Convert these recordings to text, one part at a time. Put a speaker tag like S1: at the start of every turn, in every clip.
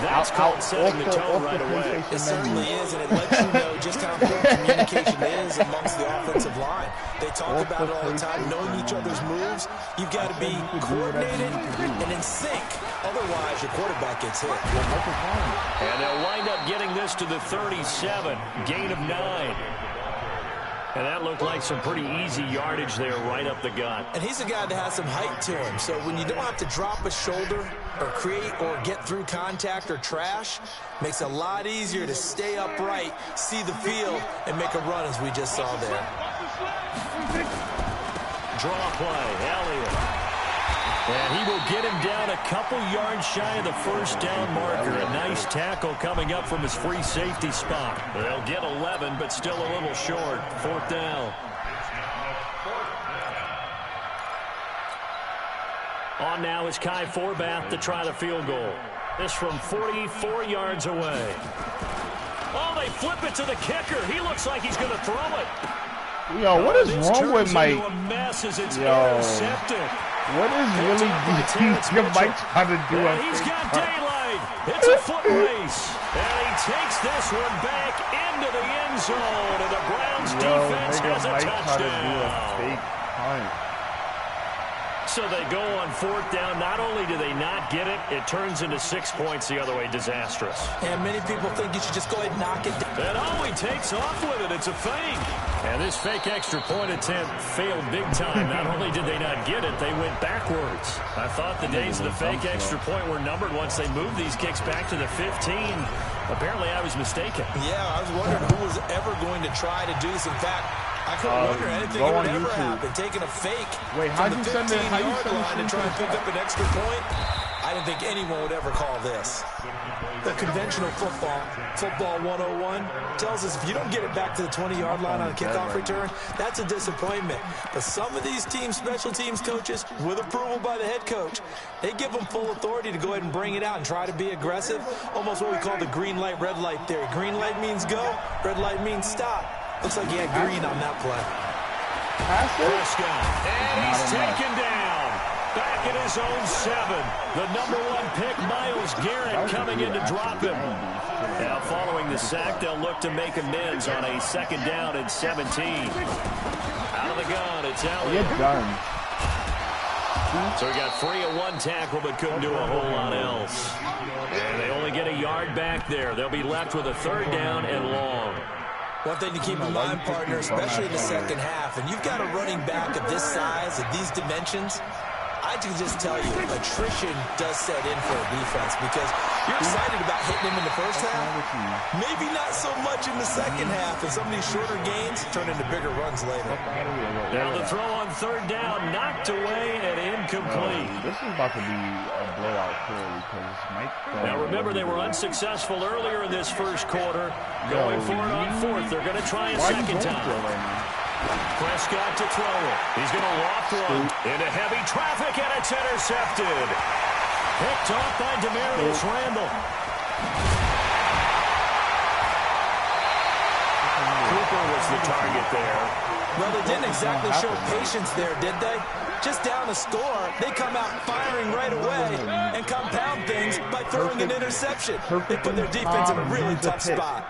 S1: That's called setting the tone right away.
S2: It certainly is, and it lets you know just how important communication is amongst the offensive line. They talk about it all the time, knowing each other's moves. You've got to be coordinated and in sync. Otherwise, your quarterback gets hit.
S1: And they'll wind up getting this to the 37, gain of 9. And that looked like some pretty easy yardage there right up the gut.
S2: And he's a guy that has some height to him. So when you don't have to drop a shoulder or create or get through contact or trash, makes it a lot easier to stay upright, see the field, and make a run as we just saw there.
S1: Draw play, Elliott. And he will get him down a couple yards shy of the first down marker. A nice tackle coming up from his free safety spot. They'll get 11, but still a little short. 4th down. On now is Kai Forbath to try the field goal. This from 44 yards away. Oh, they flip it to the kicker. He looks like he's going to throw it.
S3: Yo, what is wrong with Mike?
S1: A mess as it's intercepted.
S3: What is really Mike trying to do?
S1: He's got daylight. It's a foot race. And he takes this one back into the end zone. And the Browns defense has a touchdown. So they go on 4th down. Not only do they not get it, it turns into 6 points the other way. Disastrous.
S2: And many people think you should just go ahead and knock it down.
S1: And oh, he takes off with it. It's a fake. And this fake extra point attempt failed big time. Not only did they not get it, they went backwards. I thought the days of the fake extra point were numbered once they moved these kicks back to the 15. Apparently, I was mistaken.
S2: Yeah, I was wondering who was ever going to try to do this. In fact, I couldn't wonder anything would ever happen. Taking a fake from the 15-yard line to try and pick up an extra point. I didn't think anyone would ever call this. The conventional football 101, tells us if you don't get it back to the 20-yard line on a kickoff return, that's a disappointment. But some of these teams, special teams coaches, with approval by the head coach, they give them full authority to go ahead and bring it out and try to be aggressive. Almost what we call the green light, red light theory. Green light means go, red light means stop. Looks like he had green on that play.
S1: Prescott, and he's taken down. Back at his own 7. The #1 pick, Myles Garrett, coming in to drop him. Now, following the sack, they'll look to make amends on a 2nd down and 17. Out of the gun, it's Elliott. So he got free of 1 tackle, but couldn't do a whole lot else. And they only get a yard back there. They'll be left with a 3rd down and long.
S2: One thing to keep in mind, partner, especially in the second half, and you've got a running back of this size, of these dimensions, I can just tell you, attrition does set in for a defense because you're excited about hitting him in the first half. Maybe not so much in the second half, and some of these shorter gains turn into bigger runs later.
S1: Now the throw on 3rd down, knocked away and incomplete.
S3: This is about to be a blowout clearly because Mike.
S1: Now remember, they were unsuccessful earlier in this first quarter. Going for it on 4th. They're going to try a second time. Prescott to throw it. He's going to loft one into heavy traffic, and it's intercepted. Picked off by Demarius Randall. Cooper was the target there.
S2: Well, they didn't exactly show patience there, did they? Just down a score, they come out firing right away and compound things by throwing an interception. They put their defense in a really tough spot.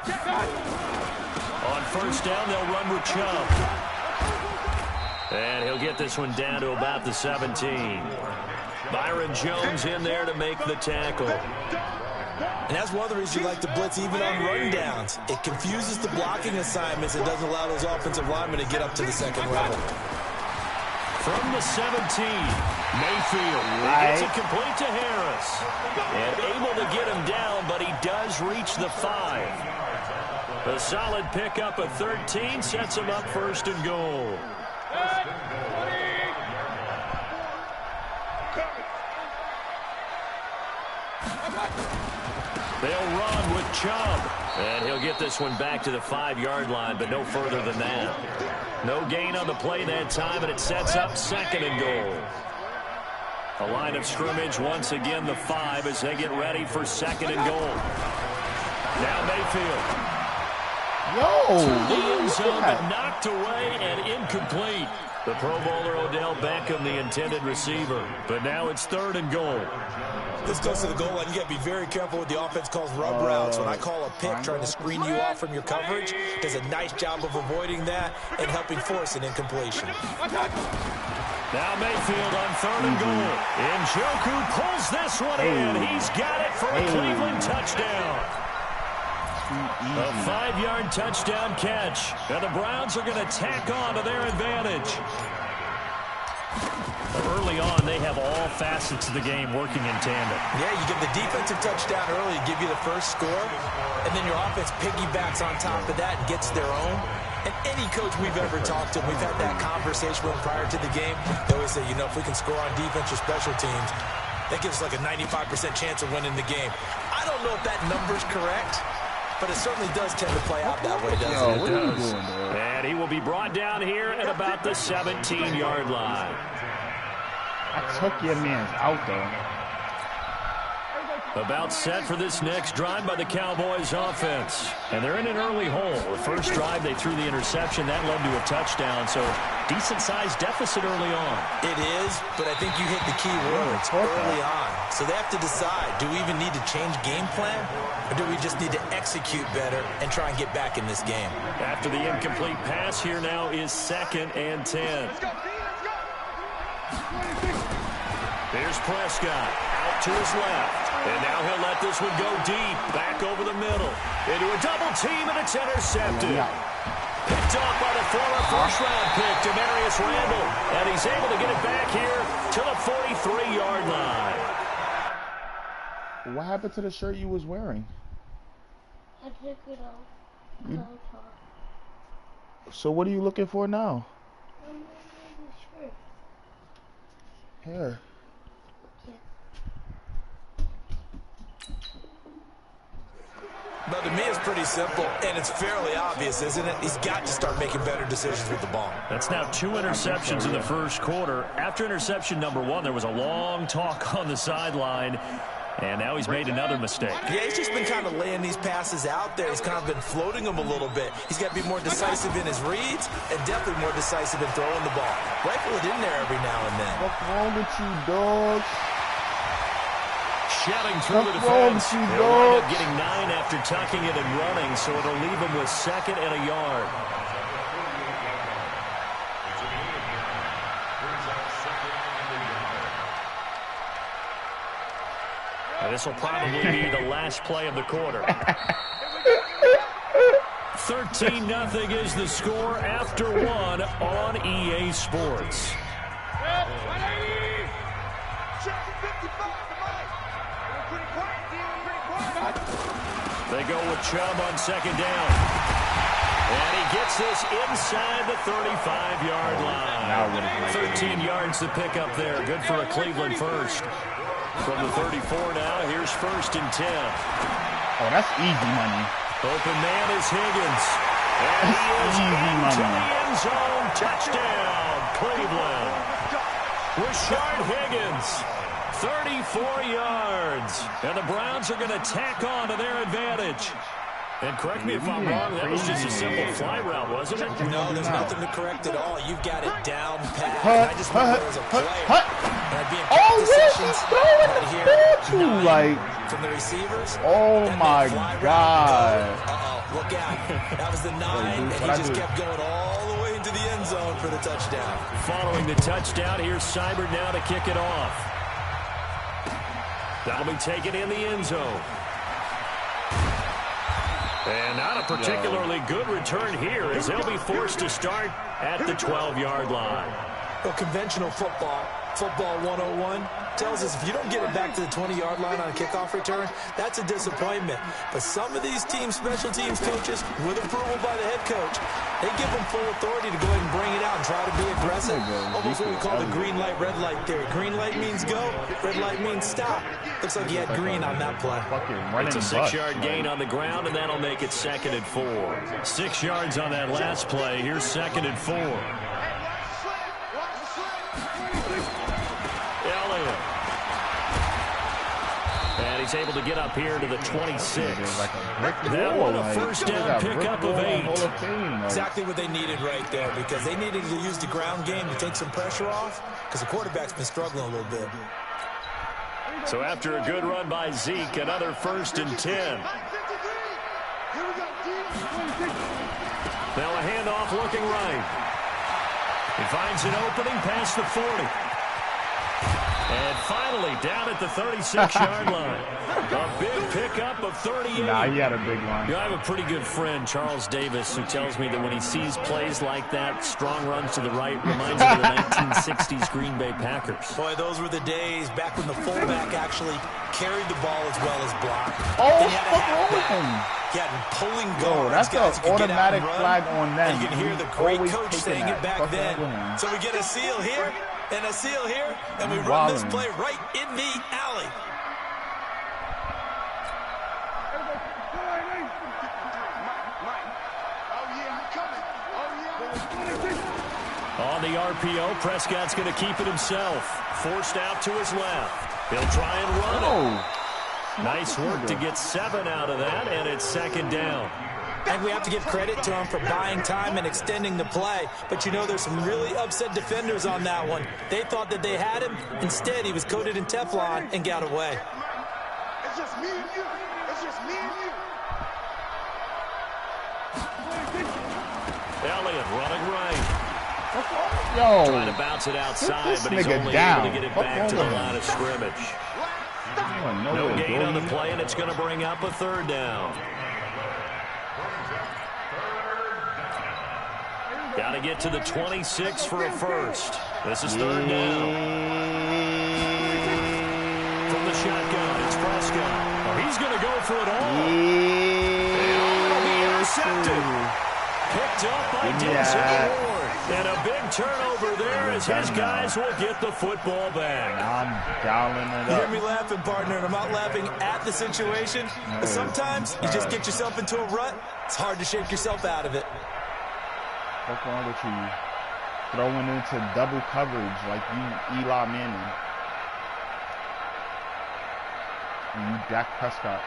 S1: On 1st down, they'll run with Chubb. And he'll get this one down to about the 17. Byron Jones in there to make the tackle.
S2: And that's one of the reasons you like to blitz even on run downs. It confuses the blocking assignments and doesn't allow those offensive linemen to get up to the second level.
S1: From the 17, Mayfield gets it complete to Harris. And able to get him down, but he does reach the 5. A solid pickup of 13 sets him up 1st and goal. They'll run with Chubb. And he'll get this one back to the 5-yard line, but no further than that. No gain on the play that time, and it sets up 2nd and goal. A line of scrimmage once again, the 5, as they get ready for 2nd and goal. Now Mayfield. To the end zone, but knocked away and incomplete. The Pro Bowler Odell Beckham, the intended receiver. But now it's 3rd and goal.
S2: This goes to the goal line. You got to be very careful with the offense calls rub routes. When I call a pick trying to screen you off from your coverage, does a nice job of avoiding that and helping force an incompletion.
S1: Now Mayfield on 3rd and goal. Njoku pulls this one in. He's got it for a Cleveland touchdown. A 5-yard touchdown catch. And the Browns are going to tack on to their advantage. Early on, they have all facets of the game working in tandem.
S2: Yeah, you give the defensive touchdown early, give you the first score, and then your offense piggybacks on top of that and gets their own. And any coach we've ever talked to, we've had that conversation with prior to the game, they always say, you know, if we can score on defense or special teams, that gives us like a 95% chance of winning the game. I don't know if that number's correct, but it certainly does tend to play out that way, doesn't it?
S3: What are you doing, bro?
S1: And he will be brought down here at about the 17-yard line.
S3: I took your man's out, though.
S1: About set for this next drive by the Cowboys offense. And they're in an early hole. The first drive, they threw the interception. That led to a touchdown, so decent-sized deficit early on.
S2: It is, but I think you hit the key words early on. So they have to decide, do we even need to change game plan, or do we just need to execute better and try and get back in this game?
S1: After the incomplete pass, here now is 2nd and 10. There's Prescott out to his left. And now he'll let this one go deep, back over the middle. Into a double team, and it's intercepted. Picked off by the former first-round pick, Demarius Randall. And he's able to get it back here to the 43-yard line.
S3: What happened to the shirt you was wearing?
S4: I took it off.
S3: So what are you looking for now?
S4: I'm wearing the shirt.
S3: Here.
S2: But to me, it's pretty simple, and it's fairly obvious, isn't it? He's got to start making better decisions with the ball.
S1: That's now 2 interceptions in the first quarter. After interception number 1, there was a long talk on the sideline, and now he's made another mistake.
S2: Yeah, he's just been kind of laying these passes out there. He's kind of been floating them a little bit. He's got to be more decisive in his reads and definitely more decisive in throwing the ball. Rifle it in there every now and then.
S3: What's wrong with you, dog?
S1: Shedding through the defense. They'll wind up getting 9 after tucking it and running, so it'll leave him with 2nd and a yard. And this will probably be the last play of the quarter. 13-0 is the score after 1 on EA Sports. They go with Chubb on 2nd down. And he gets this inside the 35-yard line. 13 yards to pick up there. Good for a Cleveland first. From the 34 now, here's 1st and 10.
S3: Oh, that's easy money.
S1: Open man is Higgins. And he is into the end zone. Touchdown, Cleveland. Rashard Higgins. 34 yards. And the Browns are going to tack on to their advantage. And correct me if I'm wrong, that was just a simple fly route, wasn't it?
S2: No, there's nothing to correct at all. You've got it down pat. I just remember as a player, and I'd be in practice sessions right here from the receivers.
S3: Oh my God.
S2: Uh-oh, look out. That was the 9, and he just kept going all the way into the end zone for the touchdown.
S1: Following the touchdown, here's Seibert now to kick it off. That'll be taken in the end zone. And not a particularly good return here as they'll be forced to start at the 12-yard line.
S2: Well, conventional football 101, tells us if you don't get it back to the 20-yard line on a kickoff return, that's a disappointment. But some of these teams, special teams coaches, with approval by the head coach, they give them full authority to go ahead and bring it out and try to be aggressive. Almost what we call the green light, red light theory. Green light means go, red light means stop. Looks like he had green on that play.
S1: It's a 6-yard gain on the ground, and that'll make it 2nd and 4. 6 yards on that last play. Here's 2nd and 4. he's able to get up here to the 26.
S3: Like
S1: that one a first down pickup of 8.
S2: Exactly what they needed right there, because they needed to use the ground game to take some pressure off, because the quarterback's been struggling a little bit.
S1: So after a good run by Zeke, another 1st and 10. Now a handoff looking right. He finds an opening past the 40. And finally down at the 36-yard line. A big pickup of 38.
S3: Nah, he had a big one.
S1: You know, I have a pretty good friend, Charles Davis, who tells me that when he sees plays like that, strong runs to the right, reminds him of the 1960s Green Bay Packers.
S2: Boy, those were the days back when the fullback actually carried the ball as well as blocked.
S3: Oh, what's wrong with him?
S2: He had pulling guards.
S3: That's an automatic flag on them.
S2: And you can hear the great coach saying it back then. So we get a seal here and a seal here, and we run this play right in the alley.
S1: On the RPO, Prescott's going to keep it himself. Forced out to his left. He'll try and run it. Nice work to get 7 out of that, and it's 2nd down.
S2: And we have to give credit to him for buying time and extending the play. But, you know, there's some really upset defenders on that one. They thought that they had him. Instead, he was coated in Teflon and got away.
S5: It's just me and you. It's just me and you.
S1: Elliott running right.
S3: Yo,
S1: trying to bounce it outside, but he's only able to get it back to the line of scrimmage. No gain on the play, and it's going to bring up a 3rd down. Got to get to the 26 for a first. This is 3rd down. From the shotgun, it's Prescott. Oh, he's going to go for it all. And it'll be intercepted. Picked up by Denzel Ward. And a big turnover there as his guys will get the football back.
S3: I'm dialing it
S2: You
S3: up.
S2: hear me laughing, partner, and I'm not laughing at the situation. But sometimes you just get yourself into a rut. It's hard to shake yourself out of it.
S3: What's wrong with you? Throwing into double coverage like you Eli Manning. And you Dak Prescott.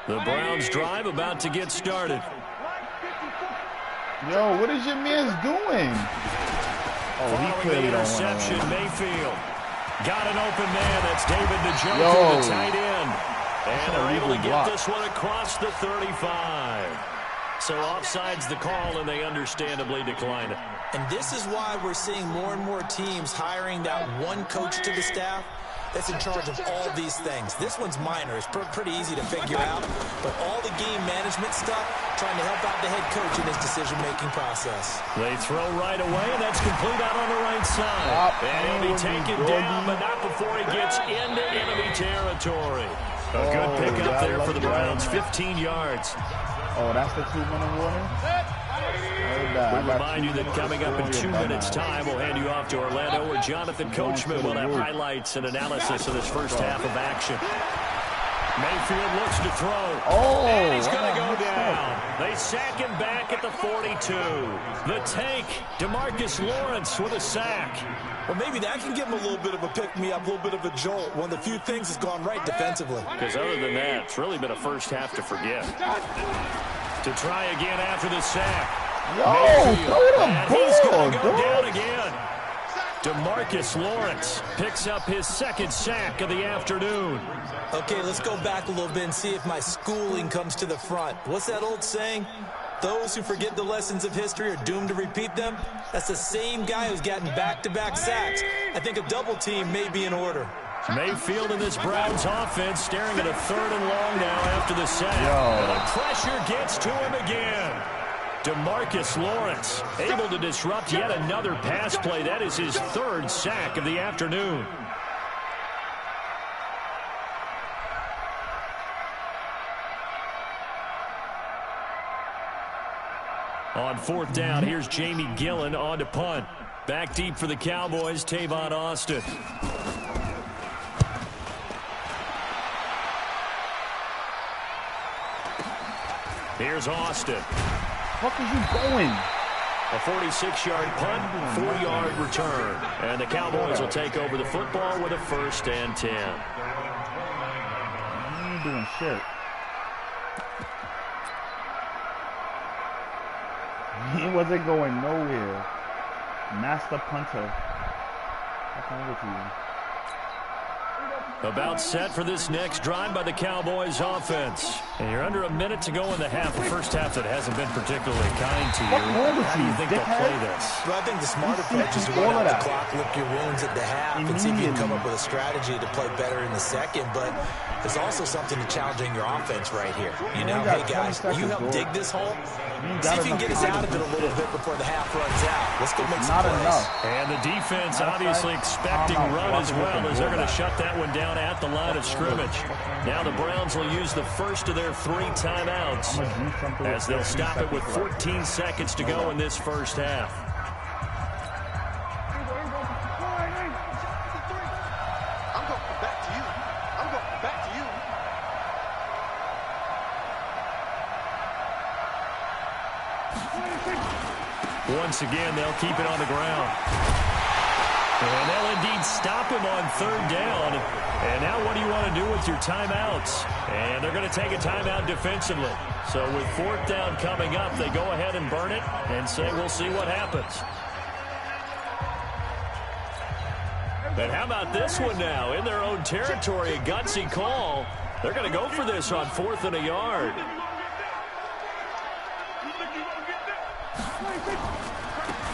S1: The Browns drive about to get started.
S3: Yo, what is your man doing? Oh, he clearly don't want
S1: interception,
S3: to win.
S1: Mayfield. Got an open man. That's David Njoku, the tight end. And they're able to get this one across the 35. So offside's the call, and they understandably decline it.
S2: And this is why we're seeing more and more teams hiring that one coach to the staff that's in charge of all these things. This one's minor. It's pretty easy to figure out. But all the game management stuff, trying to help out the head coach in his decision-making process.
S1: They throw right away, and that's complete out on the right side. And he'll be taken down, but not before he gets into enemy territory. A good pickup there for the Browns, 15 yards.
S3: Oh, that's the 2-minute warning?
S1: We remind you that coming up in 2 minutes' time, we'll hand you off to Orlando, where Jonathan Coachman will have highlights and analysis of this first half of action. Mayfield looks to throw.
S3: Oh,
S1: and he's going to go down. They sack him back at the 42. The tank, DeMarcus Lawrence with a sack.
S2: Well, maybe that can give him a little bit of a pick-me-up, a little bit of a jolt. One of the few things that's gone right defensively.
S1: Because other than that, it's really been a first half to forget. To try again after the sack.
S3: Yo, throw the
S1: He's going to go
S3: ball,
S1: down again. DeMarcus Lawrence picks up his 2nd sack of the afternoon.
S2: Okay, let's go back a little bit and see if my schooling comes to the front. What's that old saying? Those who forget the lessons of history are doomed to repeat them. That's the same guy who's gotten back-to-back sacks. I think a double team may be in order.
S1: Mayfield in this Browns offense staring at a 3rd and long now after the sack. And the pressure gets to him again. DeMarcus Lawrence able to disrupt yet another pass play. That is his 3rd sack of the afternoon. On 4th down, here's Jamie Gillen on to punt. Back deep for the Cowboys, Tavon Austin. Here's Austin.
S3: What are you going?
S1: A 46-yard punt, 4-yard return. And the Cowboys will take over the football with a 1st and 10.
S3: doing shit. He wasn't going nowhere. Master punter. What's wrong with you?
S1: About set for this next drive by the Cowboys offense. And you're under a minute to go in the half. The first half that hasn't been particularly kind to you. How do you think they'll play this?
S2: Well, I think the smart approach is to run out the clock, lick your wounds at the half, and see if you can come up with a strategy to play better in the second. But there's also something to challenging your offense right here. You know, hey, guys, you help dig this hole. See if you can get us out of it a little bit before the half runs out. Let's go make some plays.
S1: And the defense obviously expecting run as well, as they're going to shut that one down at the line of scrimmage. Now the Browns will use the first of their 3 timeouts as they'll stop it with 14 seconds to go in this first half.
S5: I'm going back to you. I'm going back to you.
S1: Once again, they'll keep it on the ground. And they'll indeed stop him on 3rd down. And now what do you want to do with your timeouts? And they're going to take a timeout defensively. So with 4th down coming up, they go ahead and burn it and say, we'll see what happens. But how about this one now? In their own territory, a gutsy call. They're going to go for this on 4th and a yard.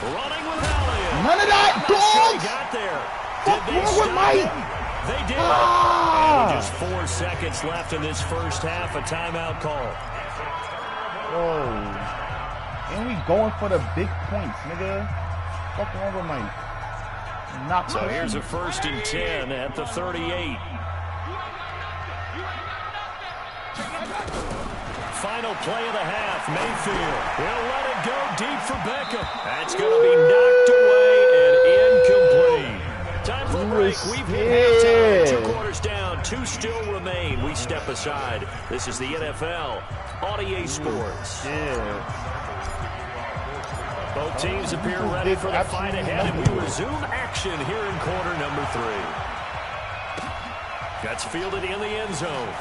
S1: Running with Elliott.
S3: None of that, dogs!
S1: Got there.
S3: What's wrong with Mike?
S1: They did. And with just 4 seconds left in this first half, a timeout call.
S3: Whoa. And we going for the big points, nigga. What's wrong with Mike? Not
S1: so here's a 1st and 10 at the 38. Final play of the half. Mayfield will let it go deep for Beckham. That's going to be knocked away and incomplete. Time for a break. We've hit halftime. 2 quarters down. 2 still remain. We step aside. This is the NFL on EA Sports. Both teams appear ready for the fight ahead, and we resume action here in quarter number 3. That's fielded in the end zone.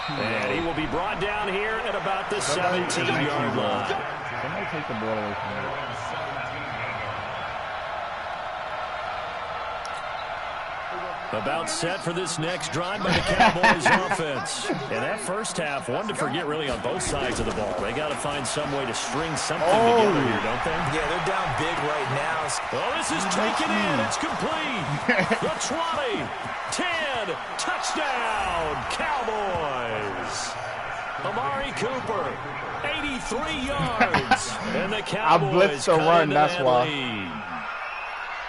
S1: And he will be brought down here at about the 17-yard line.
S3: Somebody take the ball away from me.
S1: About set for this next drive by the Cowboys offense. And that first half, one to forget really on both sides of the ball. They got to find some way to string something together here, don't they?
S2: Yeah, they're down big right now.
S1: Oh, this is taken in. It's complete. The 20, 10, touchdown, Cowboys. Amari Cooper, 83 yards. And the Cowboys
S3: cut into that lead.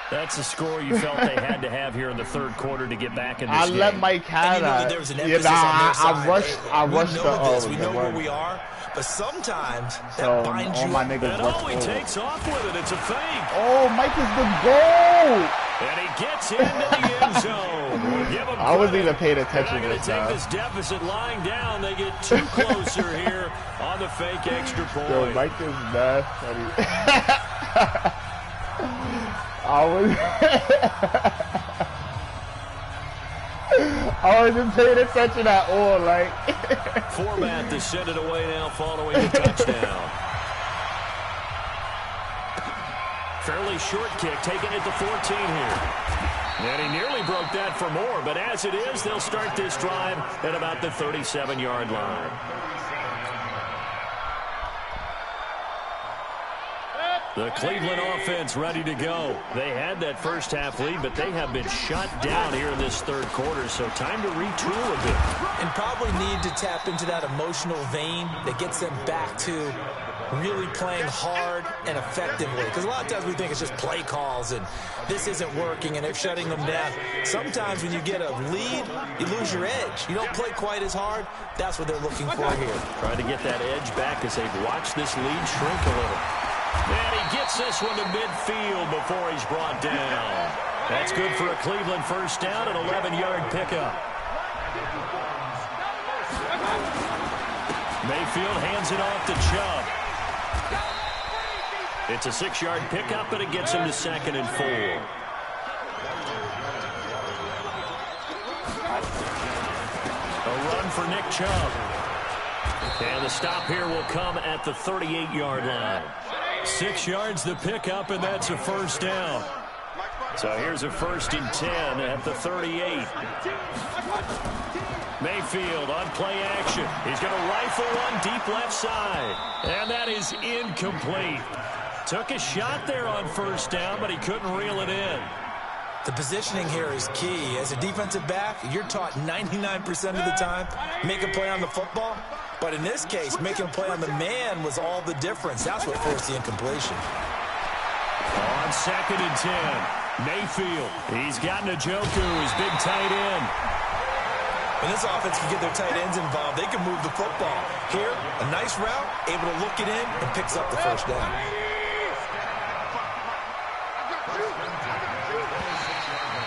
S1: That's the score you felt they had to have here in the 3rd quarter to get back in this game.
S3: I let Mike have that.
S2: There was an emphasis on their side.
S3: I rushed
S2: we know where we are, but sometimes that binds you up.
S1: And he takes off with it. It's a fake.
S3: Oh, Mike is the goal.
S1: And he gets into the end zone. Give him
S3: I wasn't even paying attention to
S1: this. They're going to take this deficit lying down. They get 2 closer here on the fake extra point.
S3: Yo, Mike is that funny. I wasn't paying attention at all, like.
S1: Format to send it away now following the touchdown. Fairly short kick, taken at the 14 here. And he nearly broke that for more, but as it is, they'll start this drive at about the 37-yard line. The Cleveland offense ready to go. They had that first half lead, but they have been shut down here in this 3rd quarter, so time to retool a bit.
S2: And probably need to tap into that emotional vein that gets them back to really playing hard and effectively. Because a lot of times we think it's just play calls and this isn't working and they're shutting them down. Sometimes when you get a lead, you lose your edge. You don't play quite as hard. That's what they're looking for here.
S1: Trying to get that edge back as they've watched this lead shrink a little. And he gets this one to midfield before he's brought down. That's good for a Cleveland first down, an 11-yard pickup. Mayfield hands it off to Chubb. It's a 6-yard pickup, and it gets him to 2nd and 4. for Nick Chubb. And the stop here will come at the 38-yard line. 6 yards the pickup, and that's a first down. So here's a 1st and 10 at the 38. Mayfield on play action. He's going to rifle one deep left side. And that is incomplete. Took a shot there on 1st down, but he couldn't reel it in.
S2: The positioning here is key. As a defensive back, you're taught 99% of the time, make a play on the football. But in this case, making a play on the man was all the difference. That's what forced the incompletion.
S1: On 2nd and 10, Mayfield. He's got Njoku, his big tight end.
S2: When this offense can get their tight ends involved, they can move the football. Here, a nice route, able to look it in, and picks up the first down.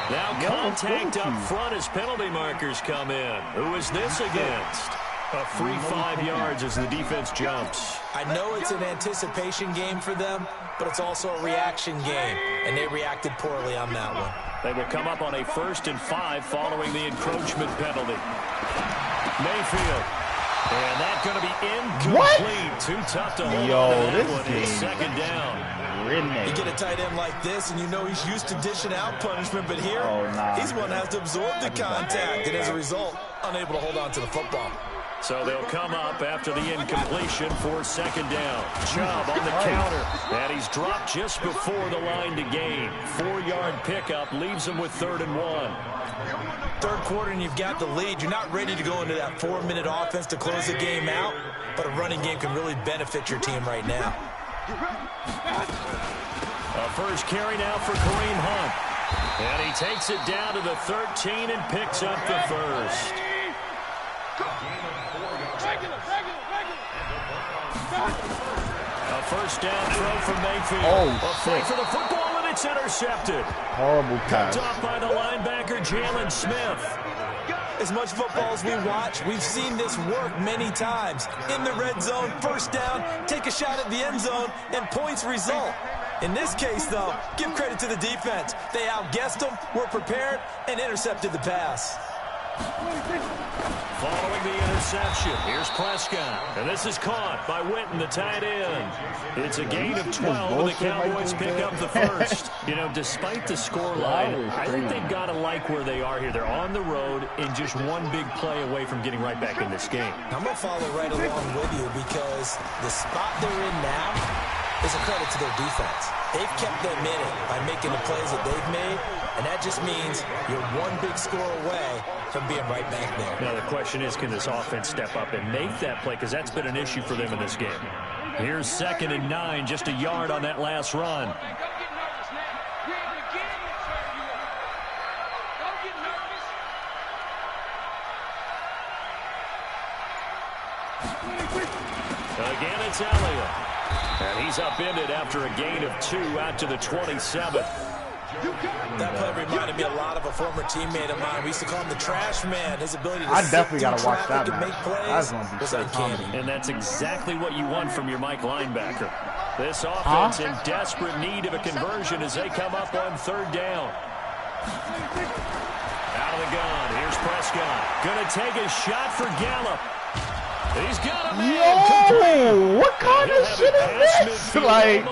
S1: Now contact up front as penalty markers come in. Who is this against? A free 5 yards as the defense jumps.
S2: I know it's an anticipation game for them, but it's also a reaction game, and they reacted poorly on that one.
S1: They will come up on a 1st and 5 following the encroachment penalty. Mayfield. And that's going to be incomplete.
S3: What?
S1: Too tough to hold on to that one. It's 2nd down.
S2: You get a tight end like this, and you know he's used to dishing out punishment, but here, he's one that has to absorb the contact, and as a result, unable to hold on to the football.
S1: So they'll come up after the incompletion for 2nd down. Chubb on the counter, and he's dropped just before the line to gain. 4-yard pickup leaves him with 3rd and 1.
S2: Third quarter, and you've got the lead. You're not ready to go into that 4-minute offense to close the game out, but a running game can really benefit your team right now.
S1: A first carry now for Kareem Hunt. And he takes it down to the 13 and picks up the first. A first down throw from Mayfield. A fight for the football, and it's intercepted.
S3: Horrible pass.
S1: Picked off by the linebacker, Jalen Smith.
S2: As much football as we watch, we've seen this work many times. In the red zone, first down, take a shot at the end zone, and points result. In this case, though, give credit to the defense. They outguessed them, were prepared, and intercepted the pass.
S1: Following the interception, here's Prescott. And this is caught by Witten, the tight end. It's a gain of 12, and the Cowboys pick up the first. You know, despite the scoreline, I think they've got to like where they are here. They're on the road and just one big play away from getting right back in this game.
S2: I'm going to follow right along with you because the spot they're in now is a credit to their defense. They've kept them in it by making the plays that they've made, and that just means you're one big score away from being right back there.
S1: Now the question is, can this offense step up and make that play? Because that's been an issue for them in this game. Here's 2nd and 9, just a yard on that last run. Again, it's Elliott. And he's upended after a gain of 2 out to the 27.
S2: That play reminded me a lot of a former teammate of mine. We used to call him the trash man. His ability to
S3: definitely got to watch that,
S2: and make plays was uncanny.
S1: And that's exactly what you want from your Mike linebacker. This offense in desperate need of a conversion as they come up on 3rd down. Out of the gun, here's Prescott. Going to take a shot for Gallup. He's got a man.
S3: Yo, what kind of shit is this? Like,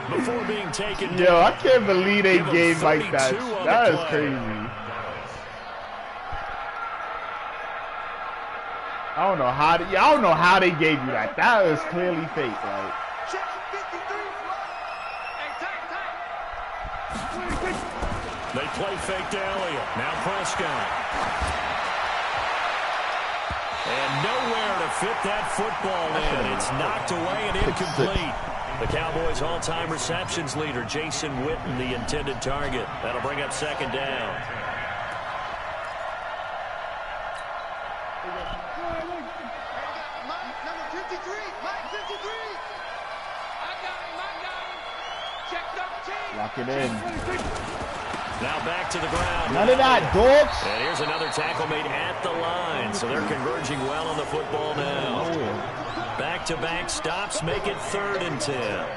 S1: before being taken
S3: yo, I can't believe they gave like that. That is crazy. I don't know how they gave you that. That is clearly fake. Like,
S1: they play fake to Elliott. Now Prescott. And nowhere to fit that football in. It's knocked away and incomplete. The Cowboys' all-time receptions leader, Jason Witten, the intended target. That'll bring up 2nd down.
S5: Number 53, Mike 53. I got him. Check number 10.
S3: lock it in.
S1: Now back to the ground.
S3: None of that, dogs.
S1: And here's another tackle made at the line. So they're converging well on the football now. Back-to-back stops make it 3rd and 10.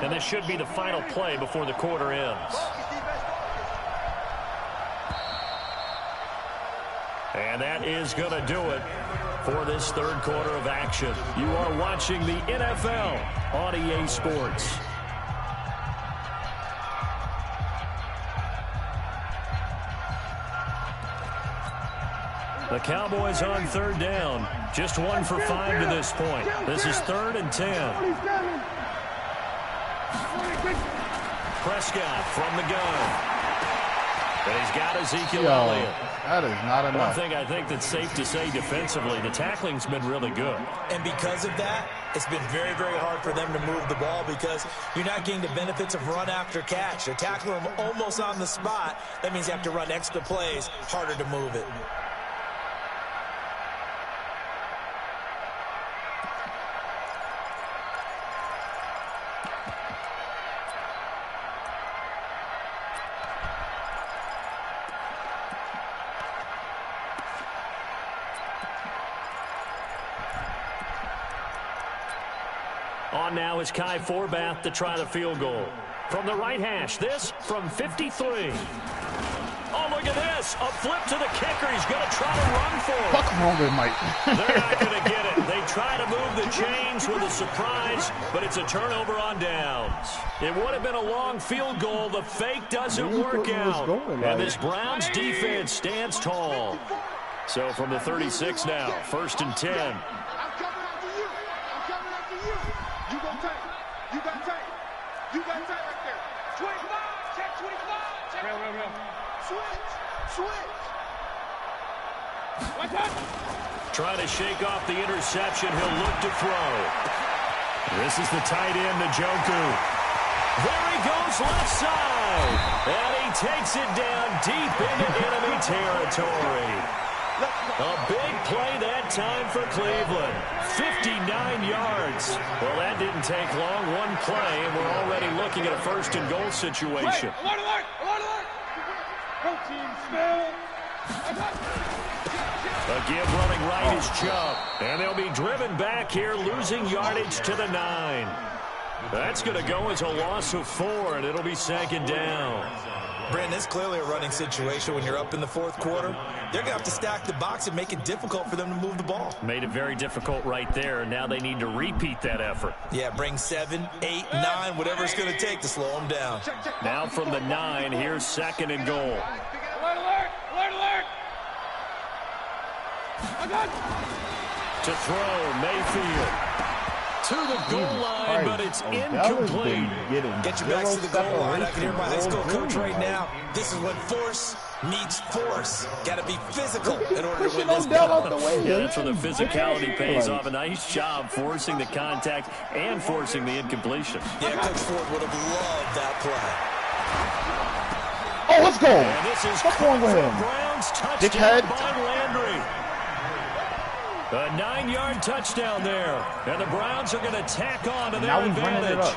S1: And this should be the final play before the quarter ends. And that is going to do it for this third quarter of action. You are watching the NFL on EA Sports. The Cowboys on third down. Just 1 for 5 to this point. This is 3rd and 10. Prescott from the gun. And he's got Ezekiel Elliott.
S3: That is not enough.
S1: One thing I think that's safe to say defensively, the tackling's been really good.
S2: And because of that, it's been very, very hard for them to move the ball because you're not getting the benefits of run after catch. They're tackling them almost on the spot. That means you have to run extra plays, harder to move it.
S1: On now is Kai Forbath to try the field goal. From the right hash, this from 53. Oh, look at this. A flip to the kicker. He's going to try to run for it.
S3: Fuck wrong with Mike.
S1: They're not going to get it. They try to move the chains with a surprise, but it's a turnover on downs. It would have been a long field goal. The fake doesn't work out. And this Browns defense stands tall. So from the 36 now, 1st and 10.
S5: You got time right there. 25, check 25, check. Real. Switch. What's up?
S1: Trying to shake off the interception. He'll look to throw. This is the tight end, Njoku. There he goes, left side. And he takes it down deep into enemy territory. A big play that time for Cleveland. 59 yards. Well, that didn't take long. One play, and we're already looking at a 1st and goal situation.
S5: Alert! Go team, spell.
S1: A give running right is Chubb. And they'll be driven back here, losing yardage to the 9. That's going to go as a loss of 4, and it'll be 2nd down.
S2: Brandon, it's clearly a running situation when you're up in the 4th quarter. They're going to have to stack the box and make it difficult for them to move the ball.
S1: Made it very difficult right there, and now they need to repeat that effort.
S2: Yeah, bring 7, 8, 9, whatever it's going to take to slow them down.
S1: Now from the 9, here's 2nd and goal.
S5: Alert!
S1: To throw, Mayfield. To the goal line, but it's incomplete.
S2: Get your backs to the goal line. I can hear my high school coach right now. This is when force meets force. Got to be physical in order to win this game.
S1: Yeah, that's where the physicality pays off. A nice job forcing the contact and forcing the incompletion.
S2: Yeah, Coach Ford would have loved that
S3: play. Oh, let's go.
S1: And this is
S3: what's wrong with him?
S1: Browns touchdown by Landry. A 9-yard touchdown there. And the Browns are going to tack on to their advantage.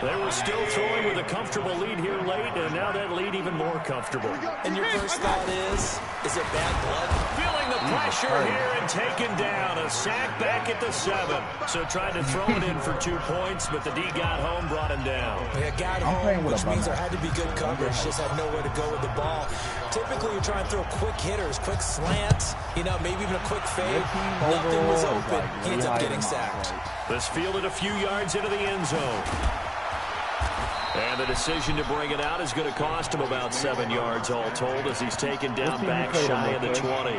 S1: They were still throwing with a comfortable lead here late, and now that lead even more comfortable.
S2: And your first thought is it bad blood?
S1: Feeling the pressure here and taken down. A sack back at the 7. So tried to throw it in for 2 points, but the D got home, brought him down.
S2: Yeah, got home, which means there had to be good coverage. Just had nowhere to go with the ball. Typically, you're trying to throw quick hitters, quick slants, maybe even a quick fade. Nothing was open. He ends up getting sacked.
S1: This fielded a few yards into the end zone. And the decision to bring it out is going to cost him about 7 yards all told as he's taken down back shy of the 20.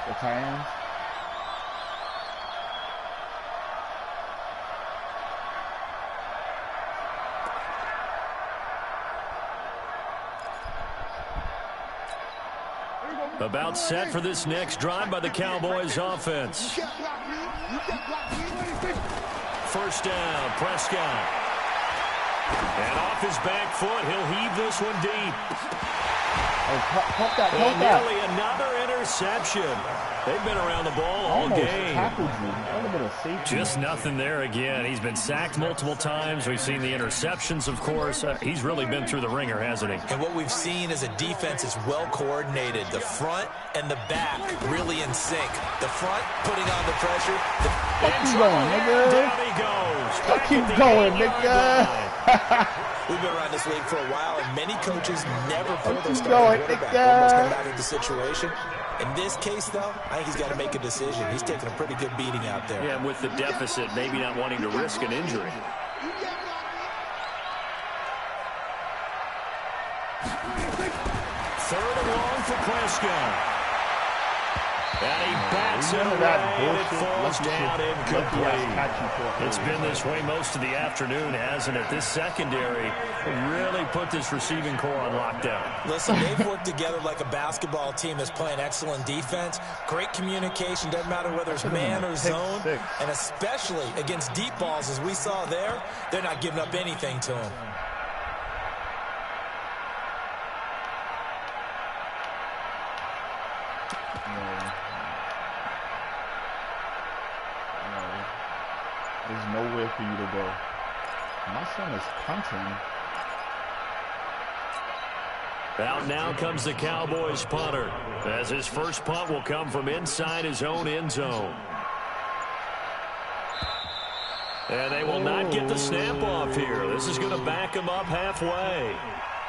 S3: The Titans.
S1: About set for this next drive by the Cowboys offense. First down, Prescott. And off his back foot, he'll heave this one deep.
S3: Hold that.
S1: Nearly another interception. They've been around the ball all game. Just nothing there again. He's been sacked multiple times. We've seen the interceptions, of course. He's really been through the ringer, hasn't he?
S2: And what we've seen is a defense is well coordinated. The front and the back really in sync. The front putting on the pressure. The
S3: Fuck you going, nigga.
S1: Down he goes.
S3: Fuck you going, nigga.
S2: We've been around this league for a while, and many coaches never pull their starting quarterback,
S3: nigga.
S2: almost no matter the situation. In this case, though, I think he's got to make a decision. He's taking a pretty good beating out there.
S1: Yeah, and with the deficit, maybe not wanting to risk an injury. Third and long for Prescott. And he bats it away, and it falls down incomplete. It's been this way most of the afternoon, hasn't it? This secondary really put this receiving core on lockdown.
S2: Listen, they've worked together like a basketball team that's playing excellent defense. Great communication, doesn't matter whether it's man or zone. And especially against deep balls, as we saw there, they're not giving up anything to him.
S3: There's nowhere for you to go. My son is punting.
S1: Out now comes the Cowboys punter, as his first punt will come from inside his own end zone. And they will not get the snap off here. This is going to back them up halfway.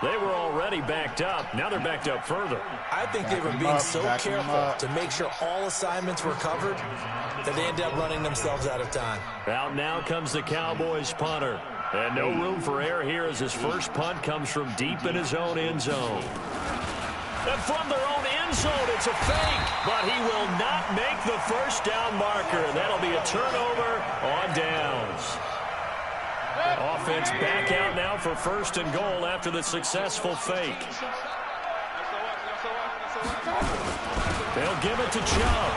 S1: They were already backed up. Now they're backed up further.
S2: I think they were being so careful to make sure all assignments were covered that they ended up running themselves out of time.
S1: Out now comes the Cowboys punter. And no room for error here as his first punt comes from deep in his own end zone. And from their own end zone, it's a fake. But he will not make the first down marker. That'll be a turnover on downs. Offense back out now for first and goal after the successful fake. They'll give it to Chubb.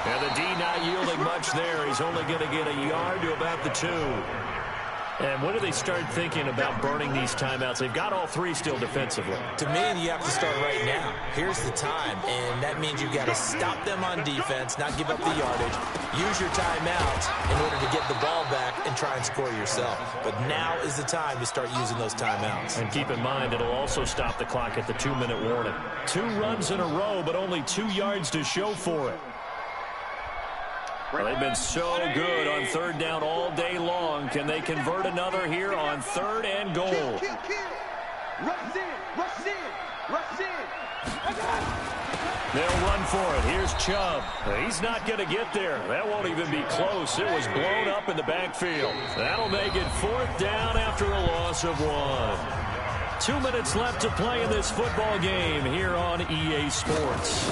S1: And the D not yielding much there. He's only going to get a yard to about the 2. And when do they start thinking about burning these timeouts? They've got all 3 still defensively.
S2: To me, you have to start right now. Here's the time, and that means you've got to stop them on defense, not give up the yardage, use your timeouts in order to get the ball back and try and score yourself. But now is the time to start using those timeouts.
S1: And keep in mind, it'll also stop the clock at the 2-minute warning. 2 runs in a row, but only 2 yards to show for it. Well, they've been so good on third down all day long. Can they convert another here on third and goal?
S5: Rush in.
S1: They'll run for it. Here's Chubb. He's not going to get there. That won't even be close. It was blown up in the backfield. That'll make it 4th down after a loss of 1. 2 minutes left to play in this football game here on EA Sports.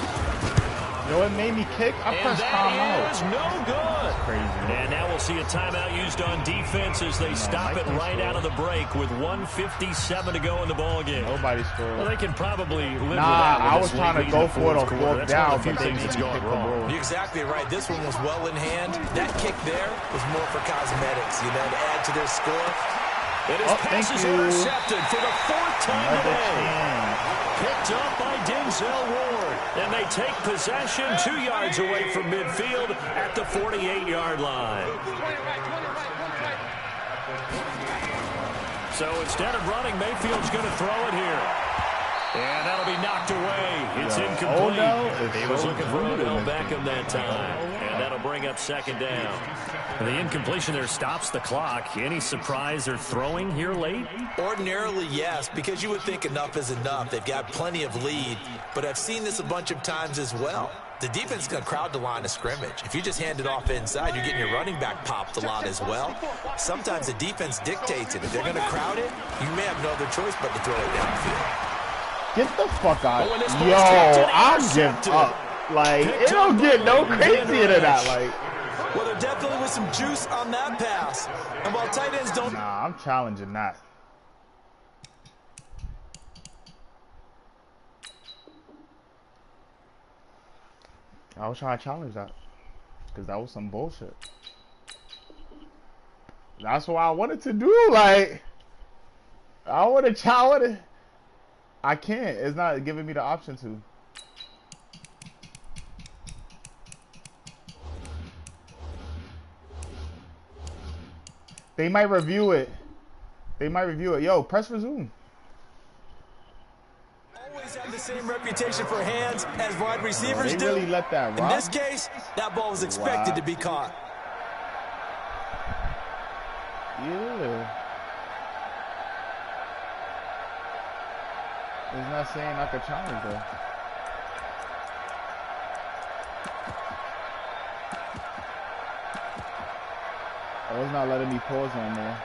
S3: You know what made me kick? I pressed timeout.
S1: That is no good.
S3: Crazy.
S1: And now we'll see a timeout used on defense as they stop it right out of the break with 1:57 to go in the ball game.
S3: Nobody scored.
S1: Well, they can probably live with that.
S3: I was trying to go for it on 4th down,
S1: but they
S3: things
S1: made me wrong.
S2: You're exactly right. This one was well in hand. That kick there was more for cosmetics, to add to their score.
S1: And his pass is intercepted for the 4th time today. Picked up by Denzel Ward. And they take possession 2 yards away from midfield at the 48-yard line. So instead of running, Mayfield's going to throw it here. And that'll be knocked away. It's incomplete. He was looking for Odell Beckham that time. And that'll bring up 2nd down. The incompletion there stops the clock. Any surprise they're throwing here late?
S2: Ordinarily, yes, because you would think enough is enough. They've got plenty of lead, but I've seen this a bunch of times as well. The defense is going to crowd the line of scrimmage. If you just hand it off inside, you're getting your running back popped a lot as well. Sometimes the defense dictates it. If they're going to crowd it, you may have no other choice but to throw it downfield.
S3: Get the fuck out. Yo, I'm giving up. Like, it don't get no crazier than that. Like,
S2: well, there definitely was some juice on that pass. And while tight ends don't...
S3: Nah, I'm challenging that. I was trying to challenge that. Because that was some bullshit. That's what I wanted to do. Like, I want to challenge it. I can't. It's not giving me the option to. They might review it. Yo, press resume.
S2: Always have the same reputation for hands as wide receivers do.
S3: They really let that rock.
S2: In this case, that ball was expected to be caught.
S3: Yeah. It's not saying I could challenge though. Oh, it's not letting me pause on there.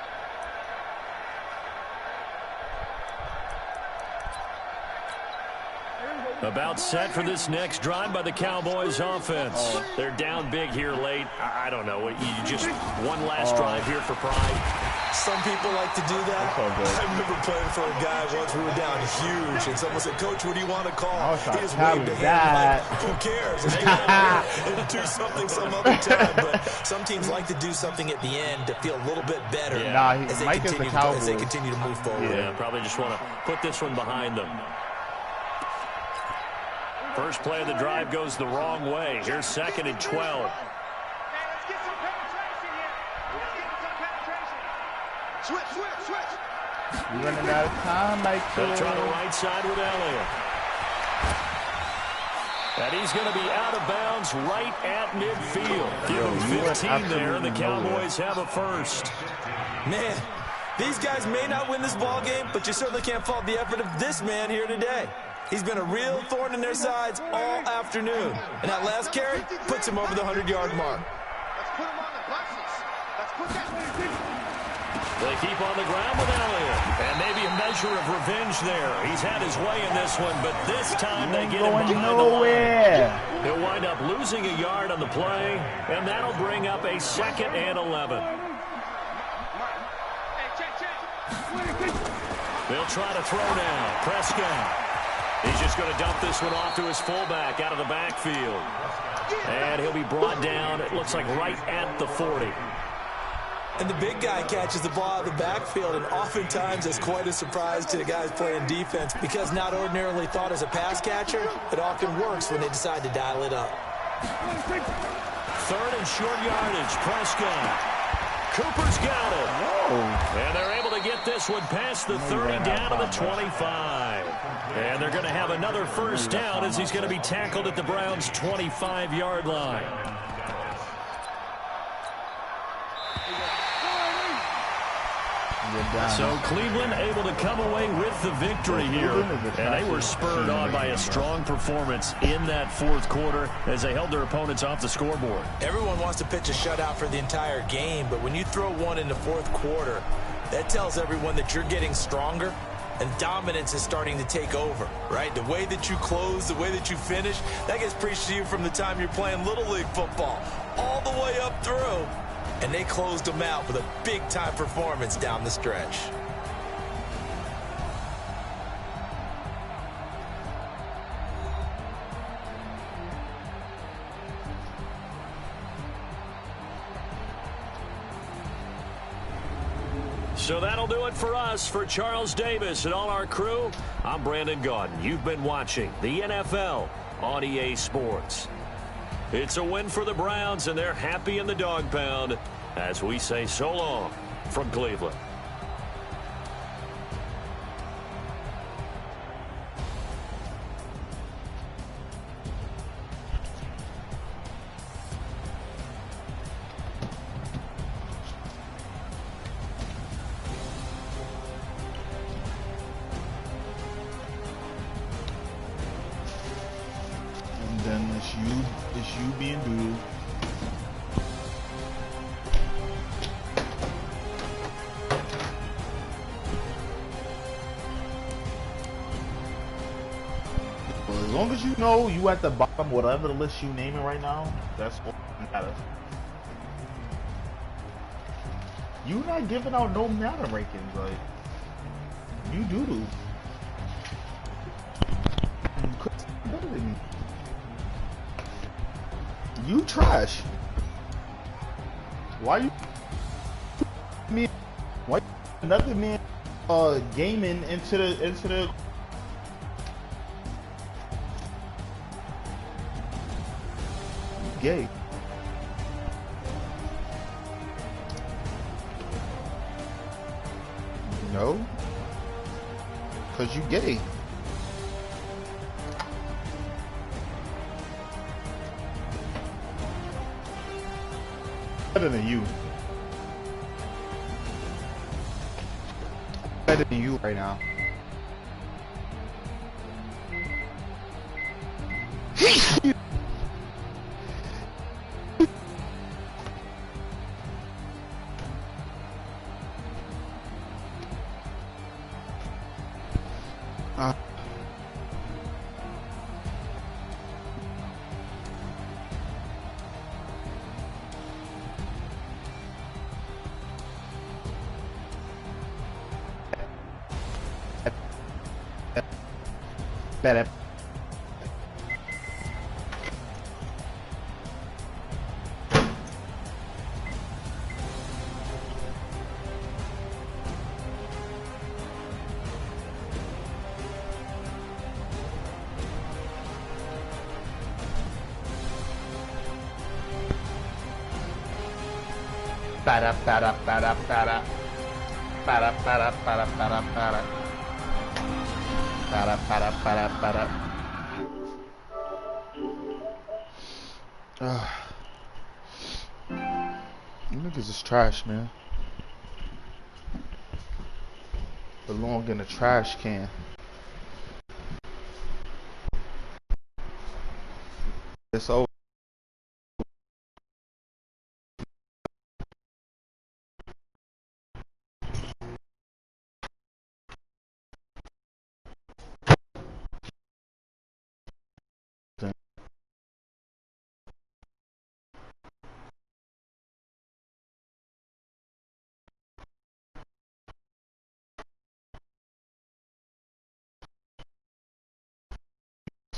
S1: About set for this next drive by the Cowboys offense. They're down big here late. I don't know. You just one last drive here for pride.
S2: Some people like to do that. I remember playing for a guy once. We were down huge, and someone said, "Coach, what do you want to call?" He just waved a hand like, "Who cares? Let's get out here and do something some other time." But some teams like to do something at the end to feel a little bit better as they continue to move forward.
S1: Yeah, probably just want to put this one behind them. First play of the drive goes the wrong way. Here's 2nd and 12.
S5: Let's get some penetration here. Let's get some penetration. Switch.
S3: You're running out of time, Mike.
S1: They'll try the right side with Elliott. And he's going to be out of bounds right at midfield. Give him 15 there, and the Cowboys have a first.
S2: Man, these guys may not win this ball game, but you certainly can't fault the effort of this man here today. He's been a real thorn in their sides all afternoon. And that last carry puts him over the 100-yard mark.
S5: Let's put him on the buses. Let's put that.
S1: They keep on the ground with Elliott. And maybe a measure of revenge there. He's had his way in this one, but this time they get him behind the line. He'll wind up losing a yard on the play, and that'll bring up a 2nd and 11. They'll try to throw now. Prescott. He's just going to dump this one off to his fullback out of the backfield. And he'll be brought down, it looks like, right at the 40.
S2: And the big guy catches the ball out of the backfield, and oftentimes it's quite a surprise to the guys playing defense because not ordinarily thought as a pass catcher, it often works when they decide to dial it up.
S1: 3rd and short yardage, Prescott. Cooper's got it. And they're able to get this one past the 30 down to the 25. And they're going to have another first down as he's going to be tackled at the Browns' 25-yard line. So Cleveland able to come away with the victory here. And they were spurred on by a strong performance in that 4th quarter as they held their opponents off the scoreboard.
S2: Everyone wants to pitch a shutout for the entire game, but when you throw one in the 4th quarter, that tells everyone that you're getting stronger and dominance is starting to take over, right? The way that you close, the way that you finish, that gets preached to you from the time you're playing Little League football all the way up through. And they closed them out with a big-time performance down the stretch.
S1: So that'll do it for us. For Charles Davis and all our crew, I'm Brandon Gaudin. You've been watching the NFL on EA Sports. It's a win for the Browns, and they're happy in the dog pound as we say so long from Cleveland.
S3: And then it's you being dude. As long as you know you at the bottom, whatever the list you naming right now, that's all that matters. You not giving out no matter rankings, like you do. You could be better than me. You trash. Why you me? Why another man gaming into the gay. No, cause you gay. Better than you. better than you right now. Better. Para. You niggas is trash, man. Belong in a trash can. It's over.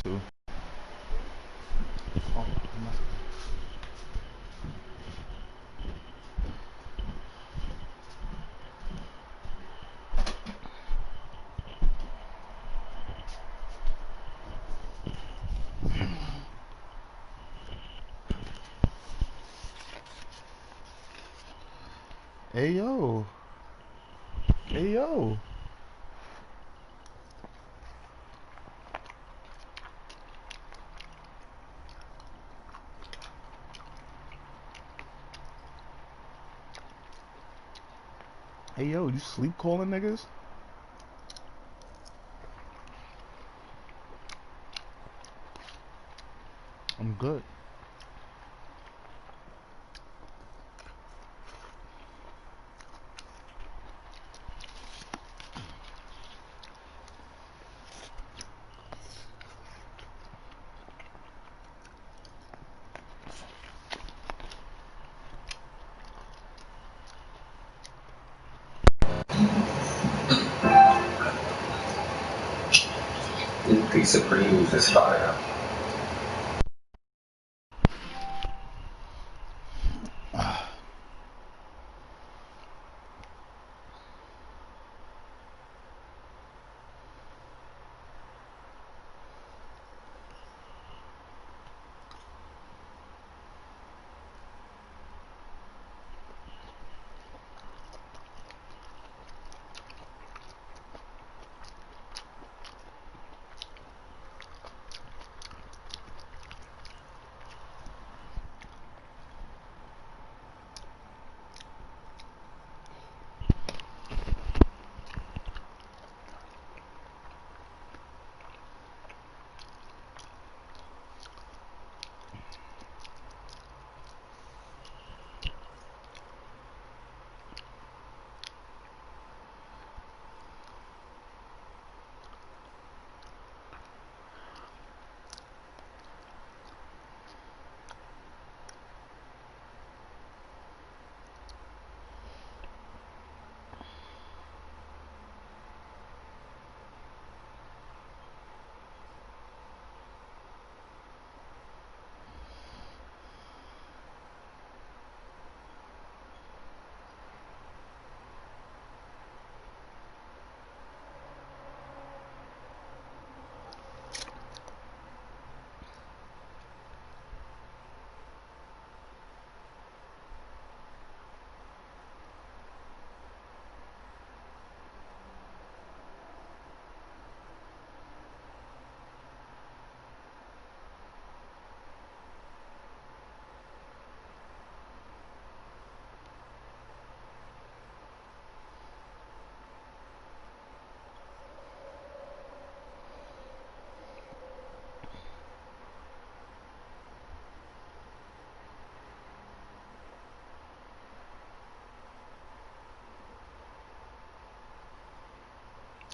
S3: Too. Oh, hey yo. Hey yo. Hey yo, you sleep calling niggas? I'm good.
S6: Pizza Supreme is fire.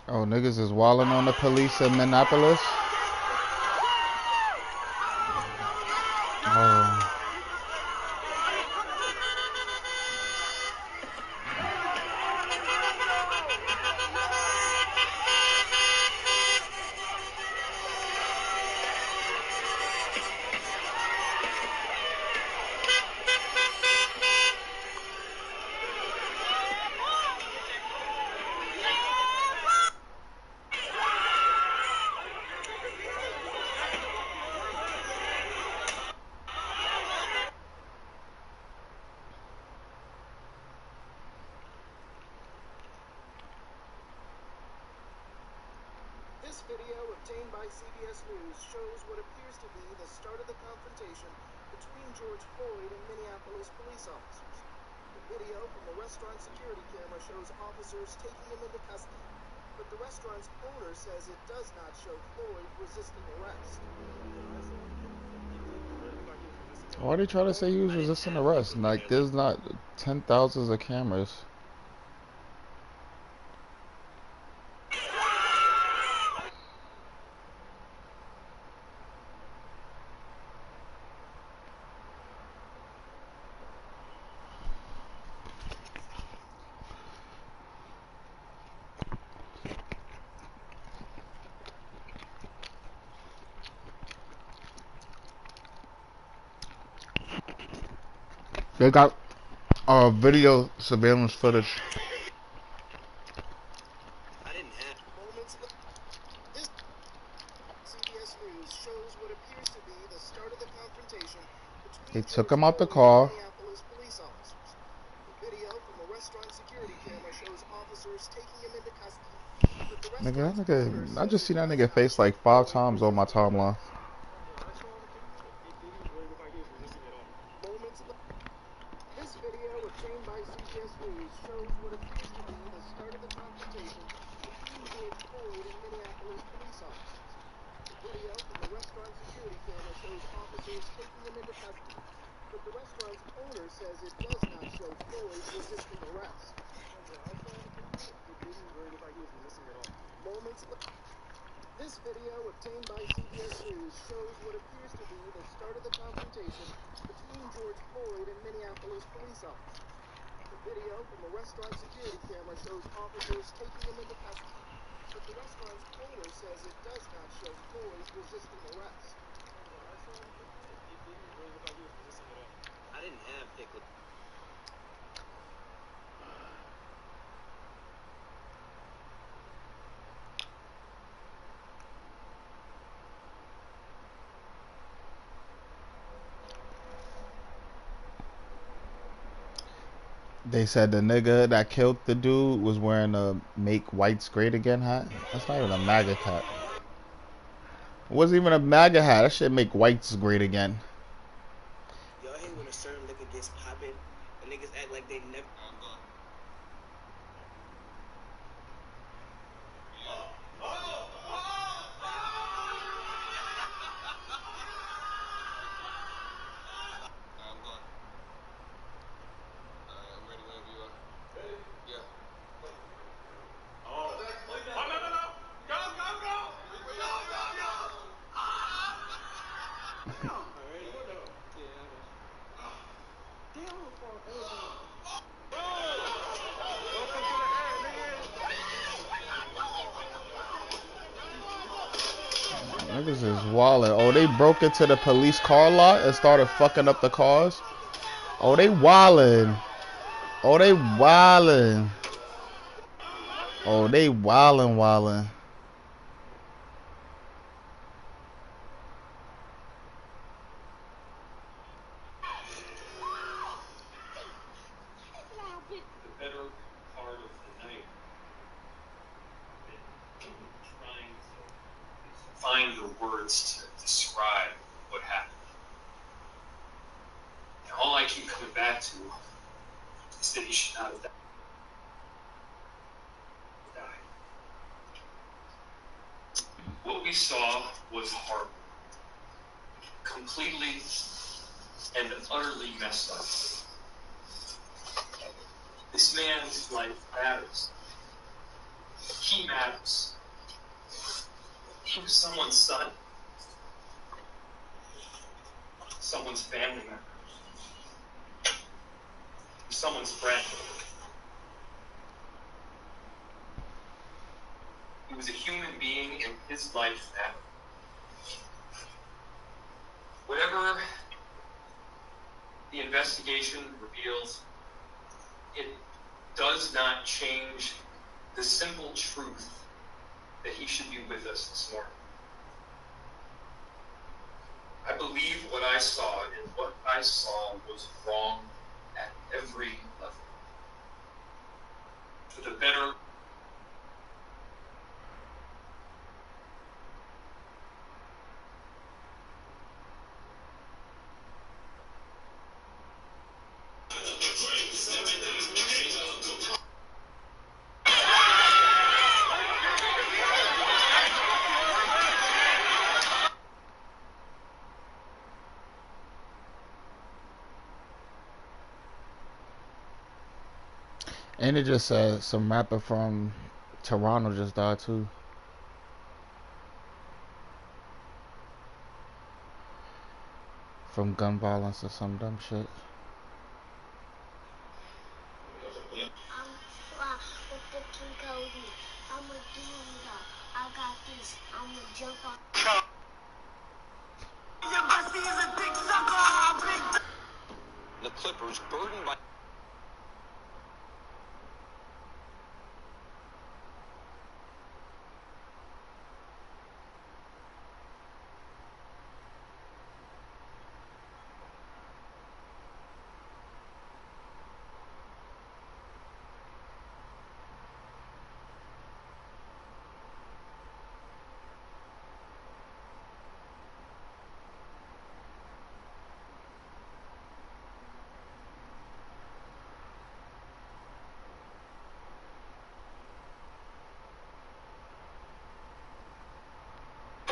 S3: Oh, niggas is wilding on the police in Minneapolis. Oh.
S7: This video obtained by CBS News shows what appears to be the start of the confrontation between George Floyd and Minneapolis police officers. The video from the restaurant security camera shows officers taking him into custody, but the restaurant's owner says it does not show Floyd resisting arrest.
S3: Why are they trying to say he was resisting arrest? Like, there's not 10,000s of cameras. They got video surveillance footage.
S7: CBS News shows what appears to be the start of the confrontation between
S3: They took him out the car.
S7: Minneapolis police officers. The video from the restaurant security camera shows officers taking him into custody.
S3: Nigga, that nigga, I just seen that nigga face like 5 times on my timeline.
S7: This video obtained by CBS News shows what appears to be the start of the confrontation between George Floyd and Minneapolis police officers. The video from the restaurant security camera shows officers taking him into custody, but the restaurant's owner says it does not show Floyd resisting arrest. This video obtained by CBS News shows what appears to be the start of the confrontation between George Floyd and Minneapolis police officers. The video from the restaurant security camera shows officers taking him into custody, but the restaurant's owner says it does not show Floyd resisting arrest.
S8: I didn't have pickle.
S3: They said the nigga that killed the dude was wearing a "Make Whites Great Again" hat. That's not even a MAGA hat. It wasn't even a MAGA hat. That shit make whites great again.
S8: Y'all hate when a certain liquor gets poppin' and niggas act like they never.
S3: Niggas is wildin'. Oh, they broke into the police car lot and started fucking up the cars. Oh, they wildin'. Oh, they wildin'. Oh, they wildin'.
S9: Find the words to describe what happened. And all I keep coming back to is that he should not have died. What we saw was horrible. Completely and utterly messed up. This man's life matters. He matters. He was someone's son. Someone's family member. Someone's friend. He was a human being and his life mattered. Whatever the investigation reveals, it does not change the simple truth that he should be with us this morning. I believe what I saw, and what I saw was wrong at every level. For the better.
S3: And it just said some rapper from Toronto just died too. From gun violence or some dumb shit.
S4: I'm with the King Cody. I'ma do it all. I got this. I'ma jump on.
S2: The Clippers burdened by.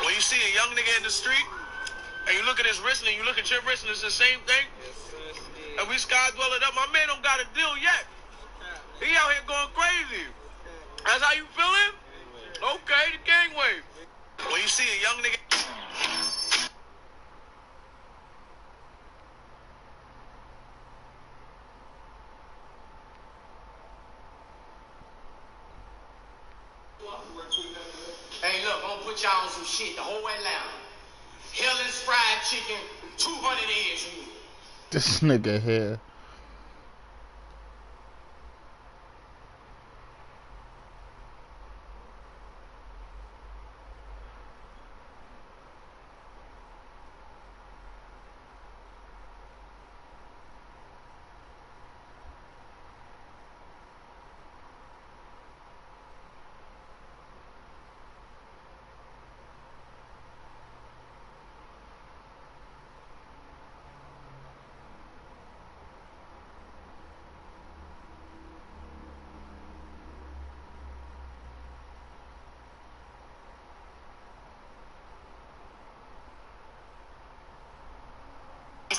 S10: When you see a young nigga in the street, and you look at his wrist, and you look at your wrist, and it's the same thing, and we sky dwell it up, my man don't got a deal yet. He out here going crazy. That's how you feeling? Okay, the gang wave. When you see a young nigga...
S11: Hey, look, I'm gonna put y'all on some shit the whole Atlanta. Helen's fried chicken, 200 eggs.
S3: This nigga here.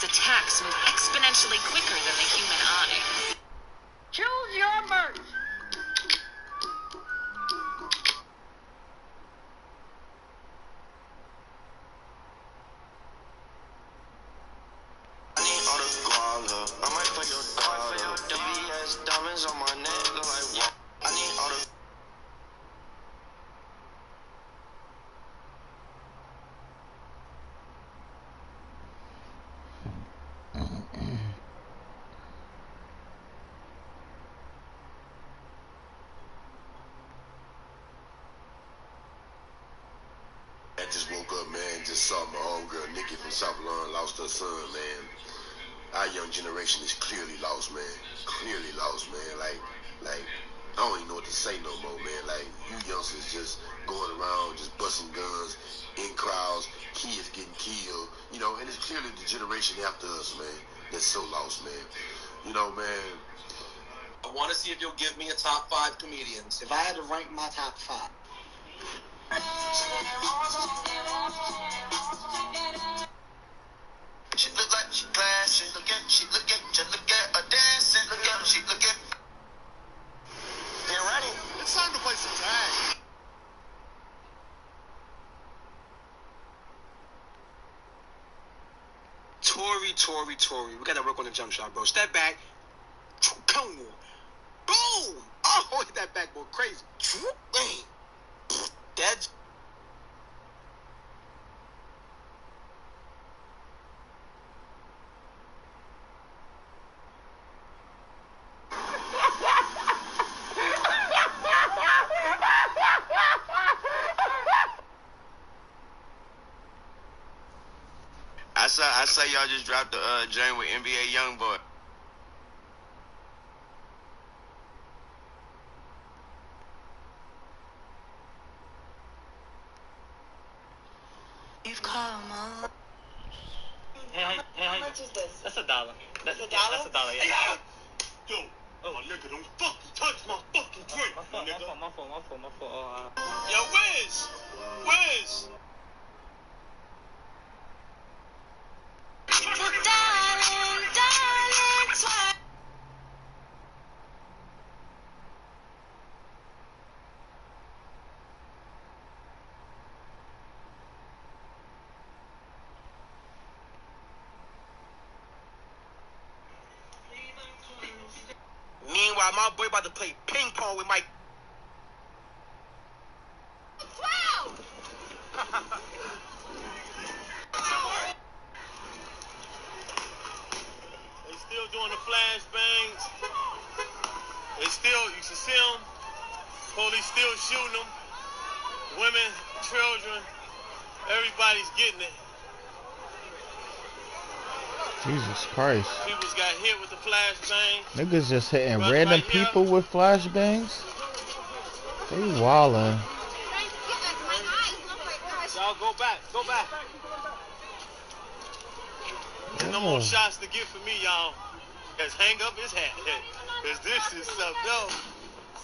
S12: Attacks move exponentially quicker than the human eye.
S5: Choose your merch.
S11: I need all the guala. I might put your daughter. The VS diamonds on my neck look like what? I need all the.
S13: I just woke up, man, just saw my homegirl Nikki from South London lost her son, man. Our young generation is clearly lost, man. Clearly lost, man. Like, I don't even know what to say no more, man. Like, you youngsters just going around, just busting guns in crowds, kids getting killed, you know, and it's clearly the generation after us, man, that's so lost, man. You know, man.
S11: I want to see if you'll give me a top 5 comedians. If I had to rank my top 5. She look like she classy. She look at her dancing. She look at. You ready? It's time to play some tag. Tory. We got to work on the jump shot, bro. Step back. Come on. Boom! Oh, hit that backboard crazy. Bang. That's...
S13: I saw y'all just dropped the joint with NBA Youngboy.
S12: You've come on.
S14: Hey, how much is this? That's $1. That's $1? That's $1, yeah.
S10: Yo, my nigga, don't fucking touch my fucking drink,
S14: My fault.
S10: Yo, Wiz!
S12: Darling, twice.
S11: Meanwhile, my boy about to play ping pong with my...
S12: 12!
S10: They still doing the flashbangs. They still, you should see them. Police still shooting them. Women, children, everybody's getting it.
S3: Jesus Christ.
S10: People got hit with the flashbang.
S3: Niggas just hitting random people with flashbangs. They wildin'.
S10: Y'all go back. There's no more shots to get for me, y'all. Just hang up his hat. Cause this is something else.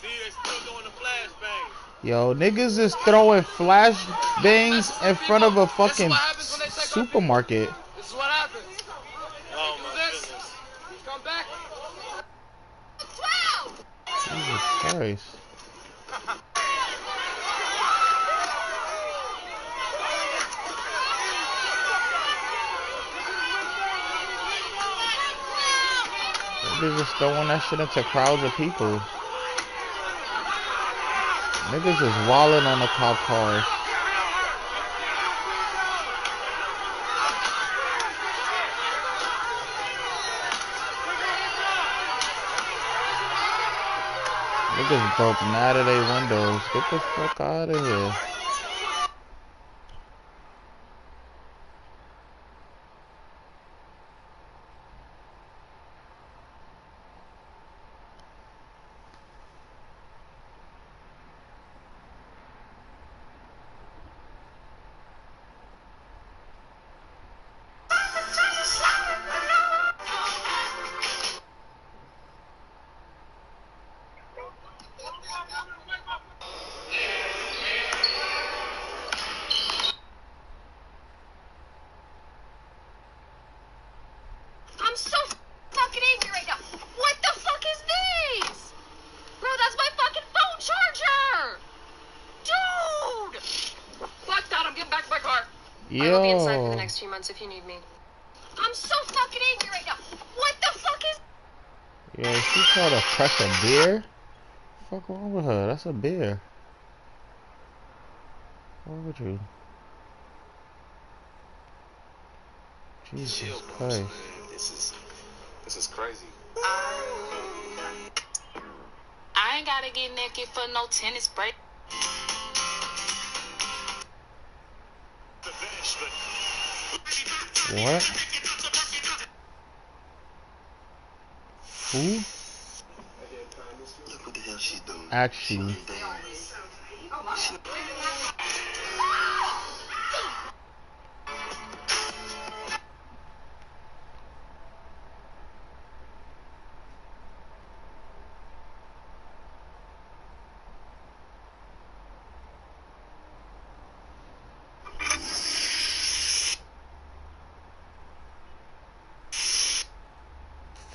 S10: See, they still doing the flashbang.
S3: Yo, niggas is throwing flashbangs in front of a fucking supermarket.
S5: This is what happens.
S10: Oh my goodness.
S5: Come back.
S12: 12!
S3: Jesus Christ. Niggas just throwing that shit into crowds of people. Niggas is wildin' on the cop cars. Niggas broke mad of their windows. Get the fuck out of here.
S12: I'm so fucking angry right now. What the fuck is this? Bro, that's my fucking phone charger. Dude. Fuck that, I'm getting back to my car.
S3: Yo.
S12: I will be inside for the next few months if you need me. I'm so fucking angry right now. What the fuck is...
S3: Yo, she tried to crush a beer? Fuck wrong with her? That's a beer. What's wrong with you? Jesus Christ.
S11: This is crazy.
S12: I ain't gotta get naked for no tennis break.
S3: What? Who?
S13: Look what the hell she's doing.
S3: Actually.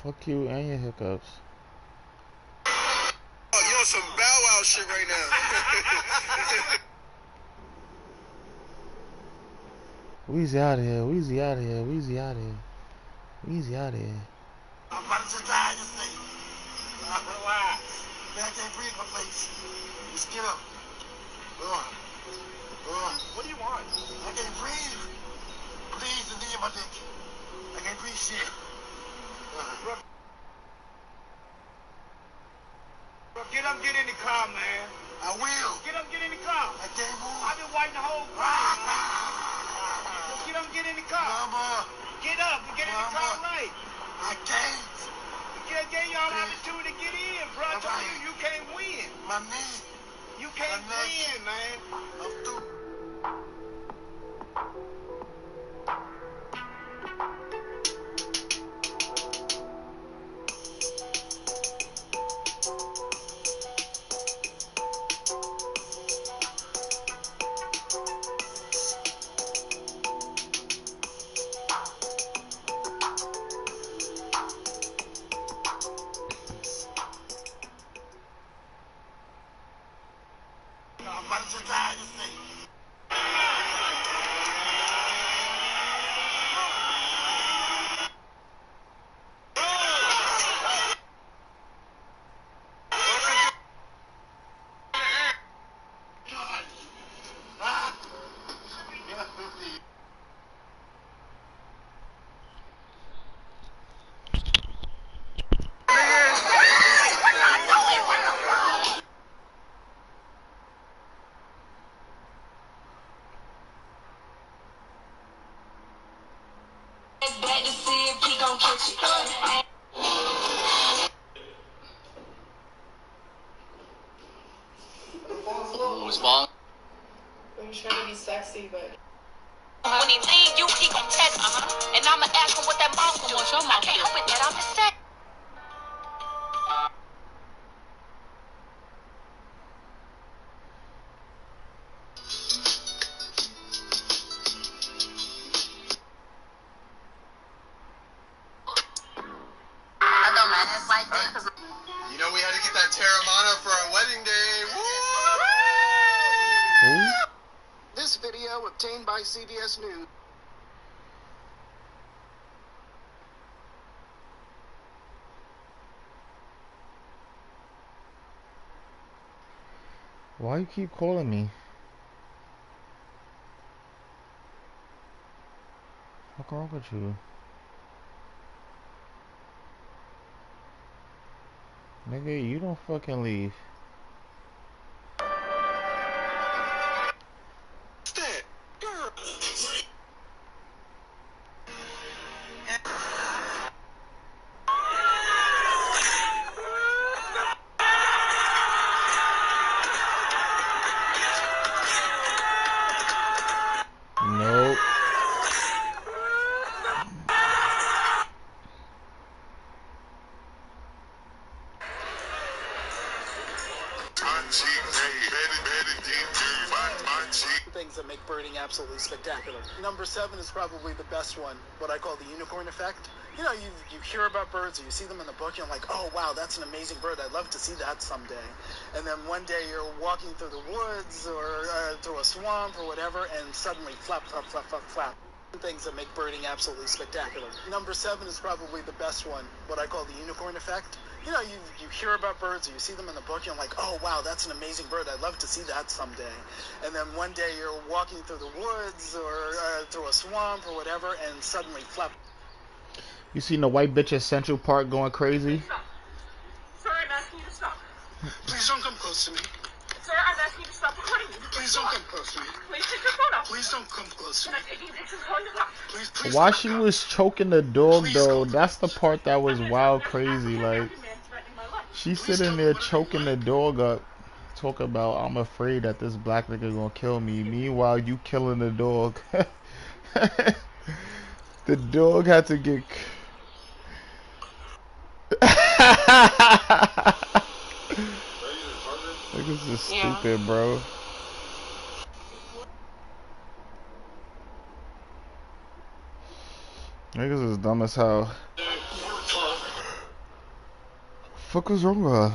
S3: Fuck you and your hiccups.
S11: Oh, you on some Bow Wow shit right now.
S3: Weezy out of here, Weezy out of here, Weezy out of here. Easy out of here.
S11: I'm about to die this thing. Why? Man, I can't breathe my face. Just get up. What do you want? I can't breathe. Please, the knee in my dick. I can't breathe shit. Get up, get in the car, man. I will. Get up, get in the car. I can't move. I've been waiting the whole time. Get up, get in the car. Mama. Get up and get in the car right. I can't. I gave y'all an opportunity to get in, bro. I told you, you can't win. My knee. You can't win, man. I'm through. I'm about to die this thing.
S15: Who's ball?
S16: I'm trying to be sexy, but.
S12: When he leave you, he gon' test me. And I'ma ask him what that mouth do. I can't help it that I'm his sex.
S11: You know we had to get that Terramana for our wedding day. Woo!
S7: This video obtained by CBS News.
S3: Why you keep calling me? What's wrong with you? Nigga, you don't fucking leave. Nope.
S7: Things that make birding absolutely spectacular. Number 7 is probably the best one, what I call the unicorn effect. You know, you hear about birds or you see them in the book, you're like, oh wow, that's an amazing bird, I'd love to see that someday. And then one day you're walking through the woods or through a swamp or whatever, and suddenly flap, flap, flap, flap, flap. Things that make birding absolutely spectacular. Number 7 is probably the best one, what I call the unicorn effect. You know, you hear about birds or you see them in the book, you're like, oh wow, that's an amazing bird, I'd love to see that someday. And then one day you're walking through the woods or through a swamp or whatever, and suddenly flap.
S3: You seen the white bitch at Central Park going crazy?
S16: Sir, I'm asking you to stop.
S11: Please don't come close to me.
S16: Sir, I'm asking you to stop recording me.
S11: Please don't come close to me.
S16: Please take your phone off.
S11: Please don't come close to me.
S16: Can I take these pictures while you're talking?
S11: Please.
S3: While she was choking the dog though, that's the part that was wild crazy. Like, she's sitting there choking the dog up, talk about, I'm afraid that this black nigga gonna kill me. Meanwhile, you killing the dog. The dog had to get... Niggas is stupid, bro. Niggas is dumb as hell. Fuck was wrong with her?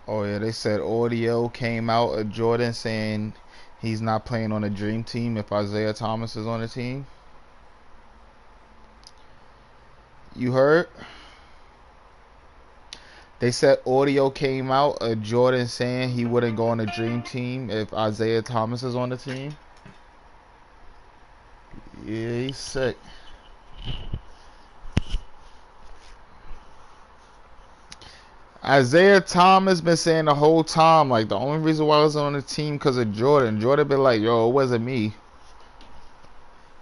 S3: Oh yeah. Yeah, they said audio came out of Jordan saying he's not playing on a dream team if Isaiah Thomas is on the team. You heard? They said audio came out of Jordan saying he wouldn't go on a dream team if Isaiah Thomas is on the team. Yeah, he's sick. Isaiah Thomas been saying the whole time, like, the only reason why I was on the team because of Jordan. Jordan been like, yo, it wasn't me.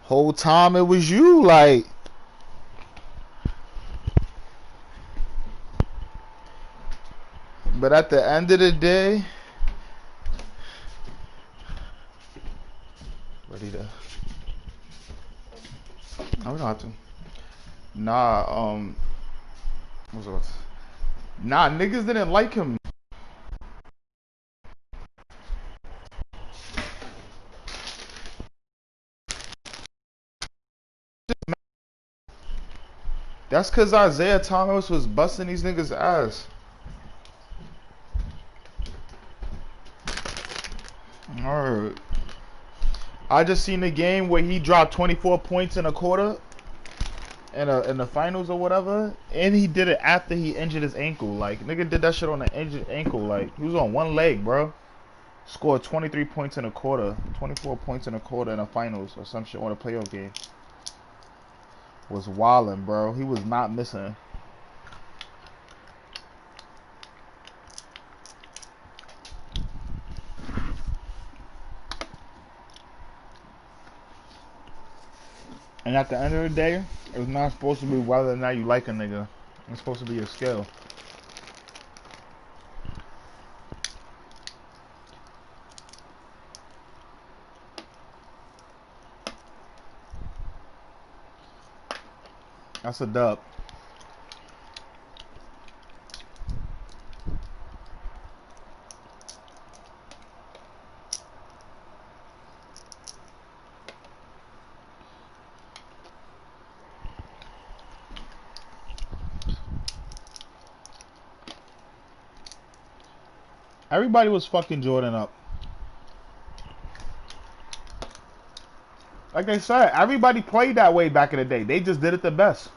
S3: Whole time it was you, like. But at the end of the day, ready to. No, we don't have to. Nah, what's up? Nah, niggas didn't like him. That's because Isaiah Thomas was busting these niggas' ass. Alright. I just seen the game where he dropped 24 points in a quarter in the finals or whatever, and he did it after he injured his ankle. Like, nigga did that shit on an injured ankle. Like, he was on one leg, bro. Scored 23 points in a quarter, 24 points in a quarter in the finals or some shit on a playoff game. Was wildin', bro. He was not missing. And at the end of the day, it's not supposed to be whether or not you like a nigga. It's supposed to be a skill. That's a dub. Everybody was fucking Jordan up. Like I said, everybody played that way back in the day. They just did it the best.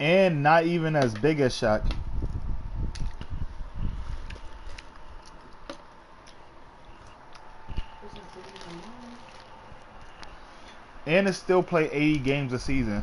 S3: And not even as big as Shaq. And it still play 80 games a season.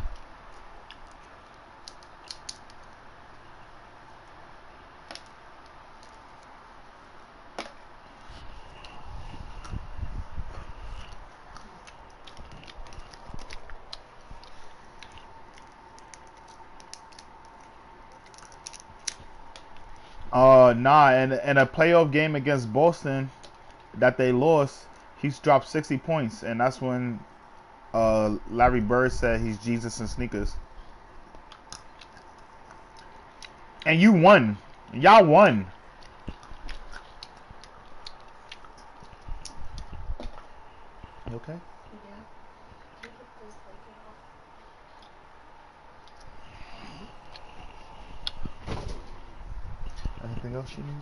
S3: Nah, in a playoff game against Boston that they lost, he's dropped 60 points, and that's when Larry Bird said he's Jesus in sneakers. And you won. Y'all won. You okay? Anything else you need?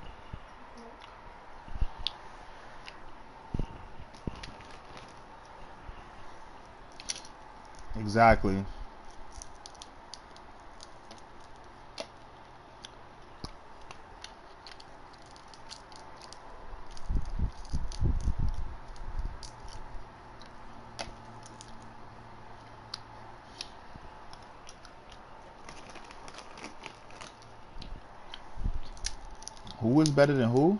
S3: Exactly. Who is better than who?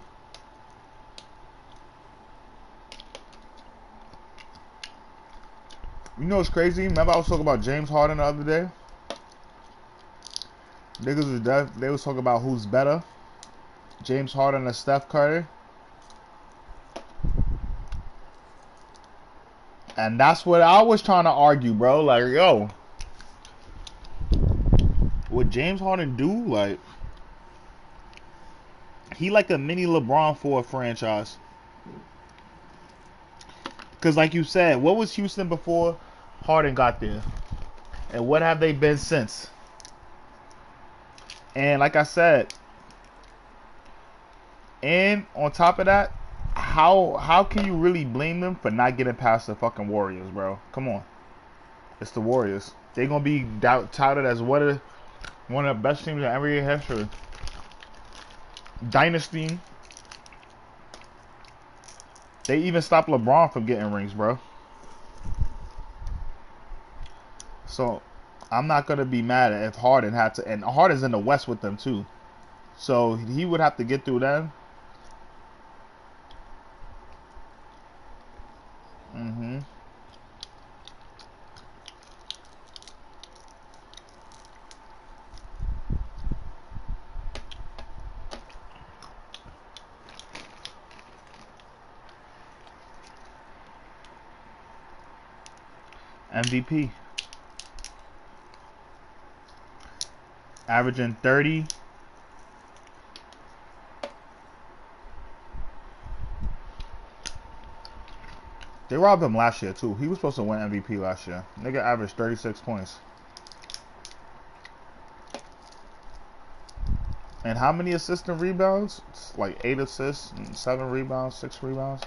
S3: You know what's crazy? Remember I was talking about James Harden the other day? Niggas was they was talking about who's better, James Harden or Steph Curry. And that's what I was trying to argue, bro. Like, yo, what James Harden do, like, he like a mini LeBron for a franchise. Because like you said, what was Houston before Harden got there? And what have they been since? And like I said, and on top of that, how can you really blame them for not getting past the fucking Warriors, bro? Come on. It's the Warriors. They're going to be touted as one of the best teams in NBA history. Dynasty. They even stopped LeBron from getting rings, bro. So, I'm not going to be mad if Harden had to. And Harden's in the West with them, too. So, he would have to get through them. Mm-hmm. MVP. Averaging 30. They robbed him last year, too. He was supposed to win MVP last year. Nigga averaged 36 points. And how many assists and rebounds? It's like 8 assists, and 7 rebounds, 6 rebounds.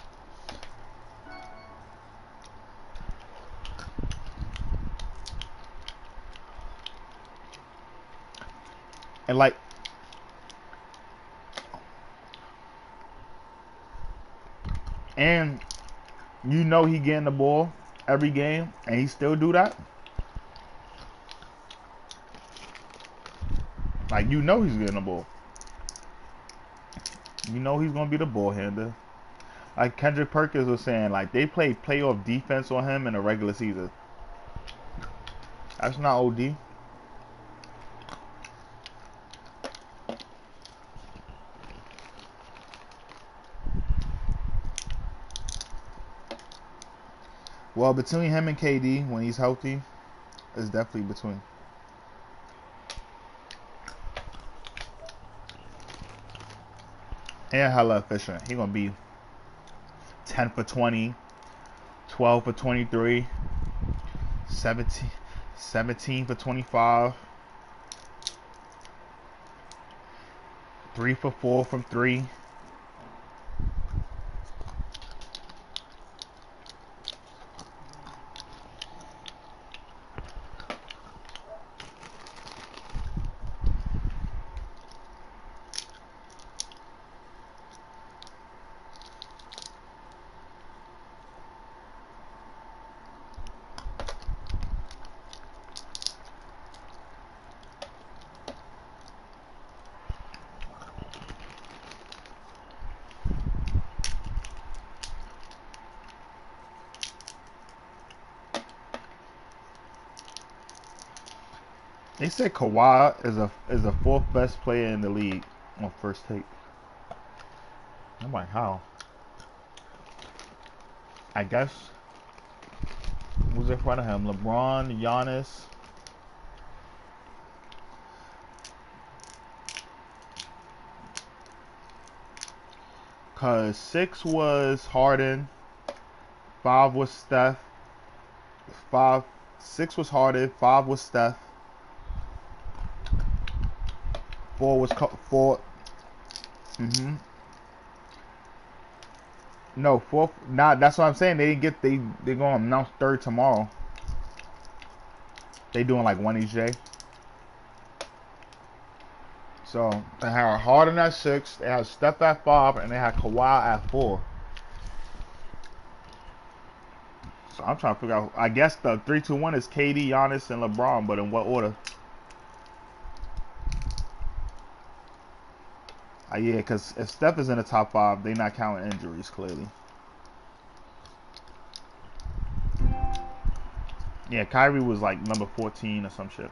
S3: And like, and you know he getting the ball every game, and he still do that. Like, you know he's getting the ball. You know he's gonna be the ball handler. Like Kendrick Perkins was saying, like they play playoff defense on him in the regular season. That's not OD. Well, between him and KD, when he's healthy, it's definitely between. And hella efficient. He gonna be 10 for 20, 12 for 23, 17 for 25, 3 for 4 from 3. They said Kawhi is the 4th best player in the league on First Take. I'm like, how? I guess. Who's in front of him? LeBron, Giannis. Cause 6 was Harden, 5 was Steph, 6 was Harden, 5 was Steph, 4 was 4. No, 4th. Nah, that's what I'm saying. They didn't get. They're gonna announce 3rd tomorrow. They doing like 1 each day. So they had Harden at 6. They had Steph at 5, and they had Kawhi at 4. So I'm trying to figure out. I guess the 3, 2, 1 is KD, Giannis, and LeBron, but in what order? Yeah, because if Steph is in the top 5, they're not counting injuries, clearly. Yeah, Kyrie was like number 14 or some shit.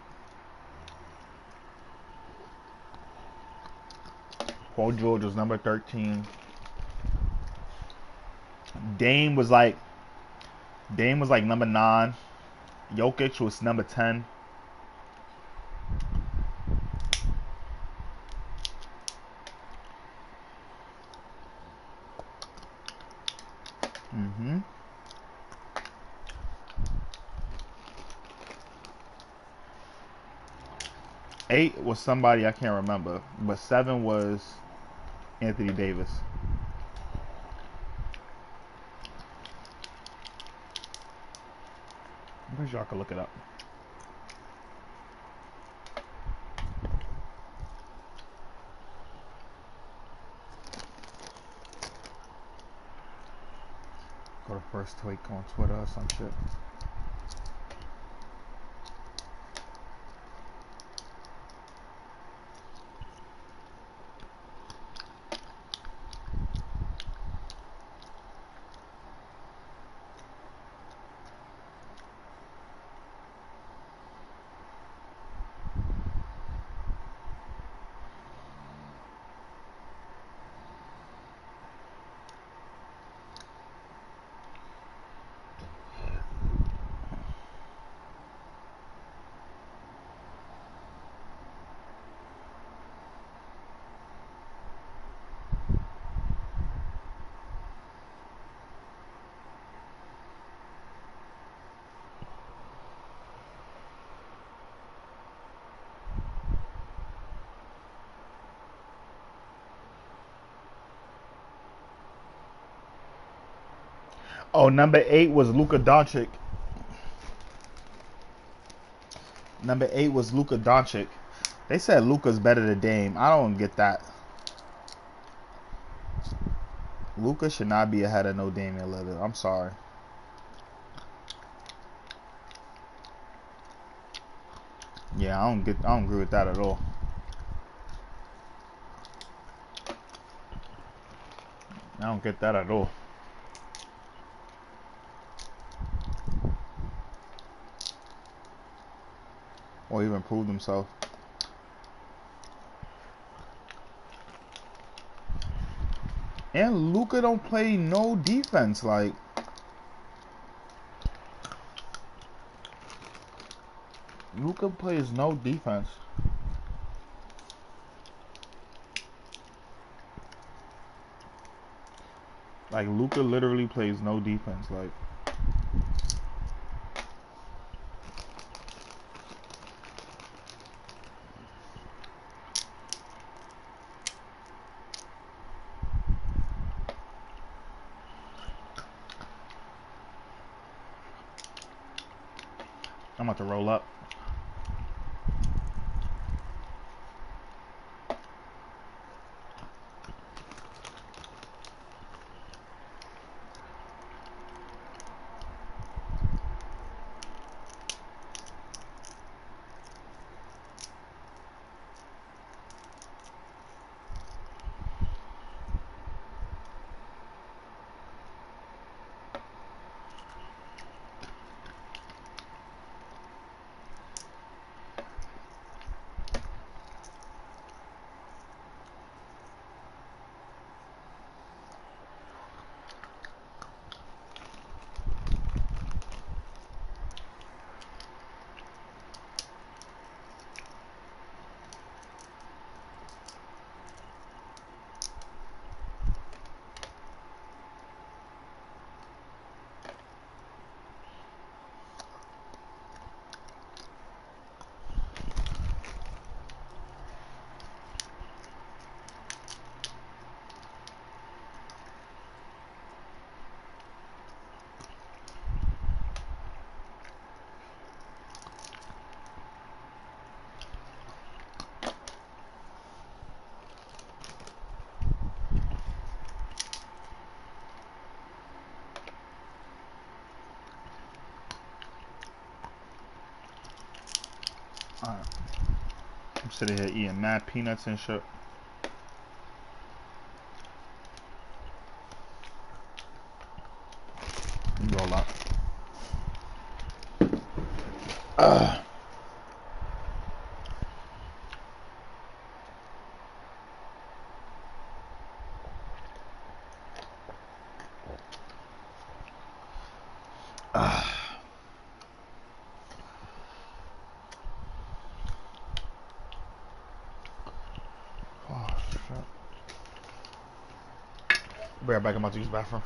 S3: Paul George was number 13. Dame was like number 9. Jokic was number 10. Mm-hmm. Eight was somebody I can't remember, but 7 was Anthony Davis. I'm pretty sure I can look it up. Go to first tweet on Twitter or some shit. Oh, number 8 was Luka Doncic. Number 8 was Luka Doncic. They said Luka's better than Dame. I don't get that. Luka should not be ahead of no Damian Lillard. I'm sorry. Yeah, I don't agree with that at all. I don't get that at all. Or even prove himself. And Luka don't play no defense. Like, Luka plays no defense. Like, Luka literally plays no defense. Like, I'm about to roll up. Alright. I'm sitting here eating mad peanuts and shit. Roll up. be right back. I'm about to use the bathroom.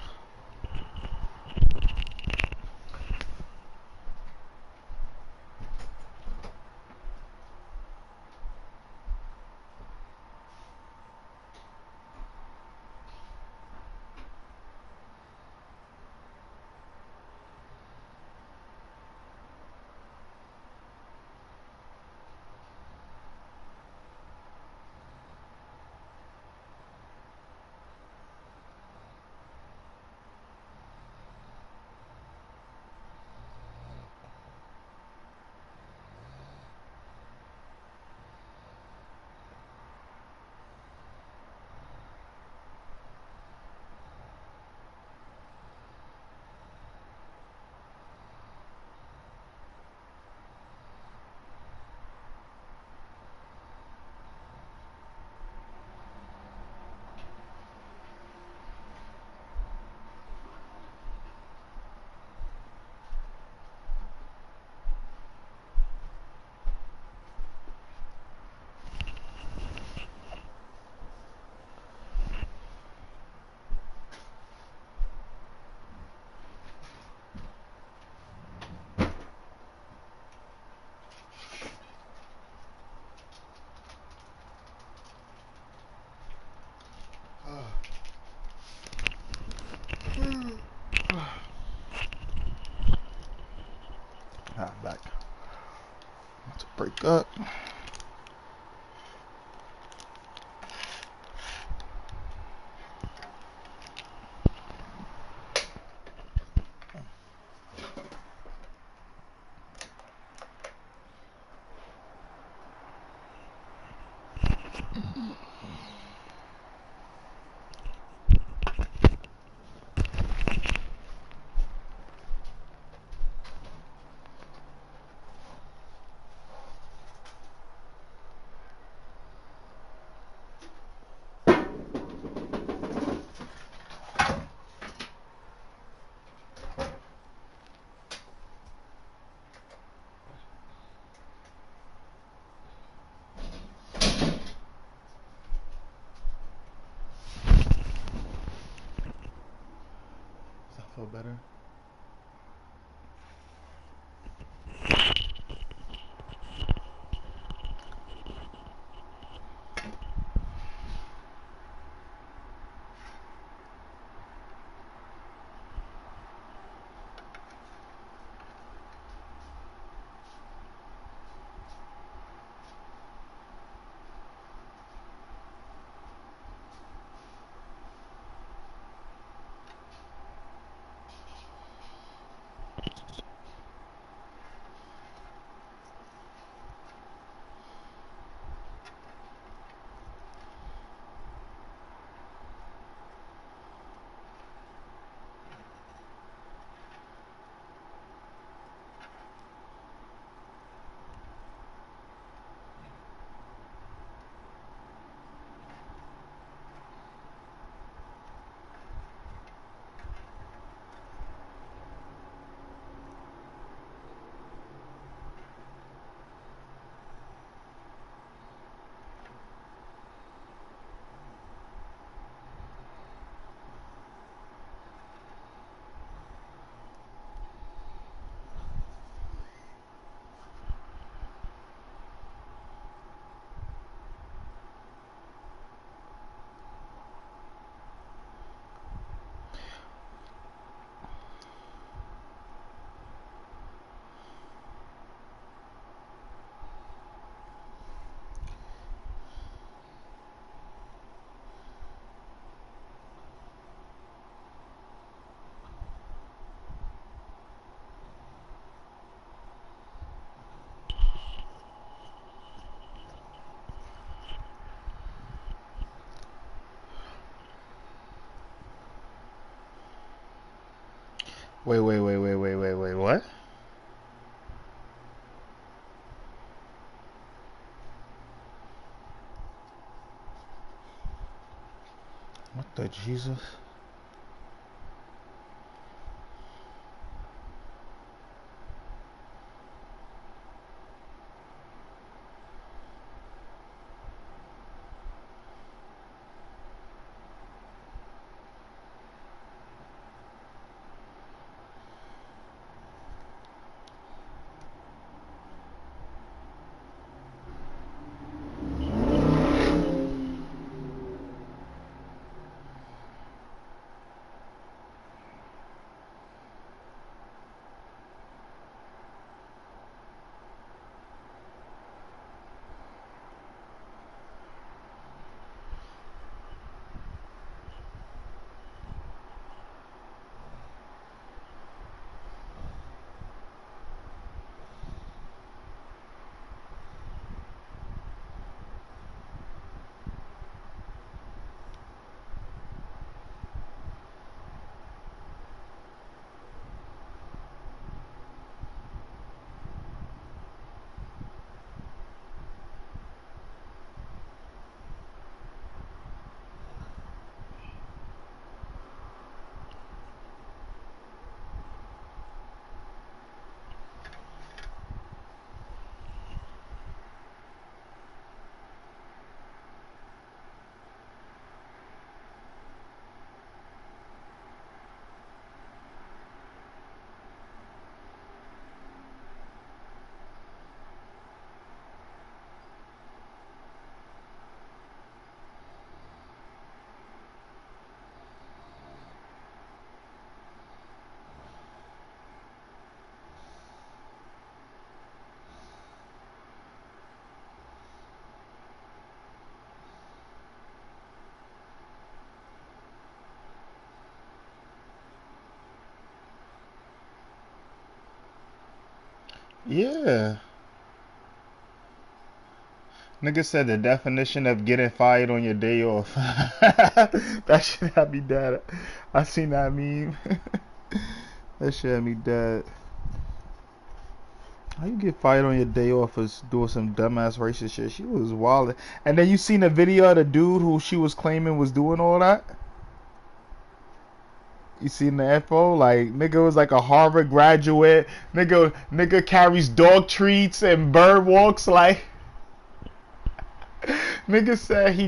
S3: Back. About to break up. Feel better? Wait, what? What the Jesus? Yeah. Nigga said the definition of getting fired on your day off. That shit had me dead. I seen that meme. That shit had me dead. How you get fired on your day off for doing some dumbass racist shit? She was wild. And then you seen the video of the dude who she was claiming was doing all that? You seen the info? Like, nigga was like a Harvard graduate. Nigga carries dog treats and bird walks. Like, nigga said he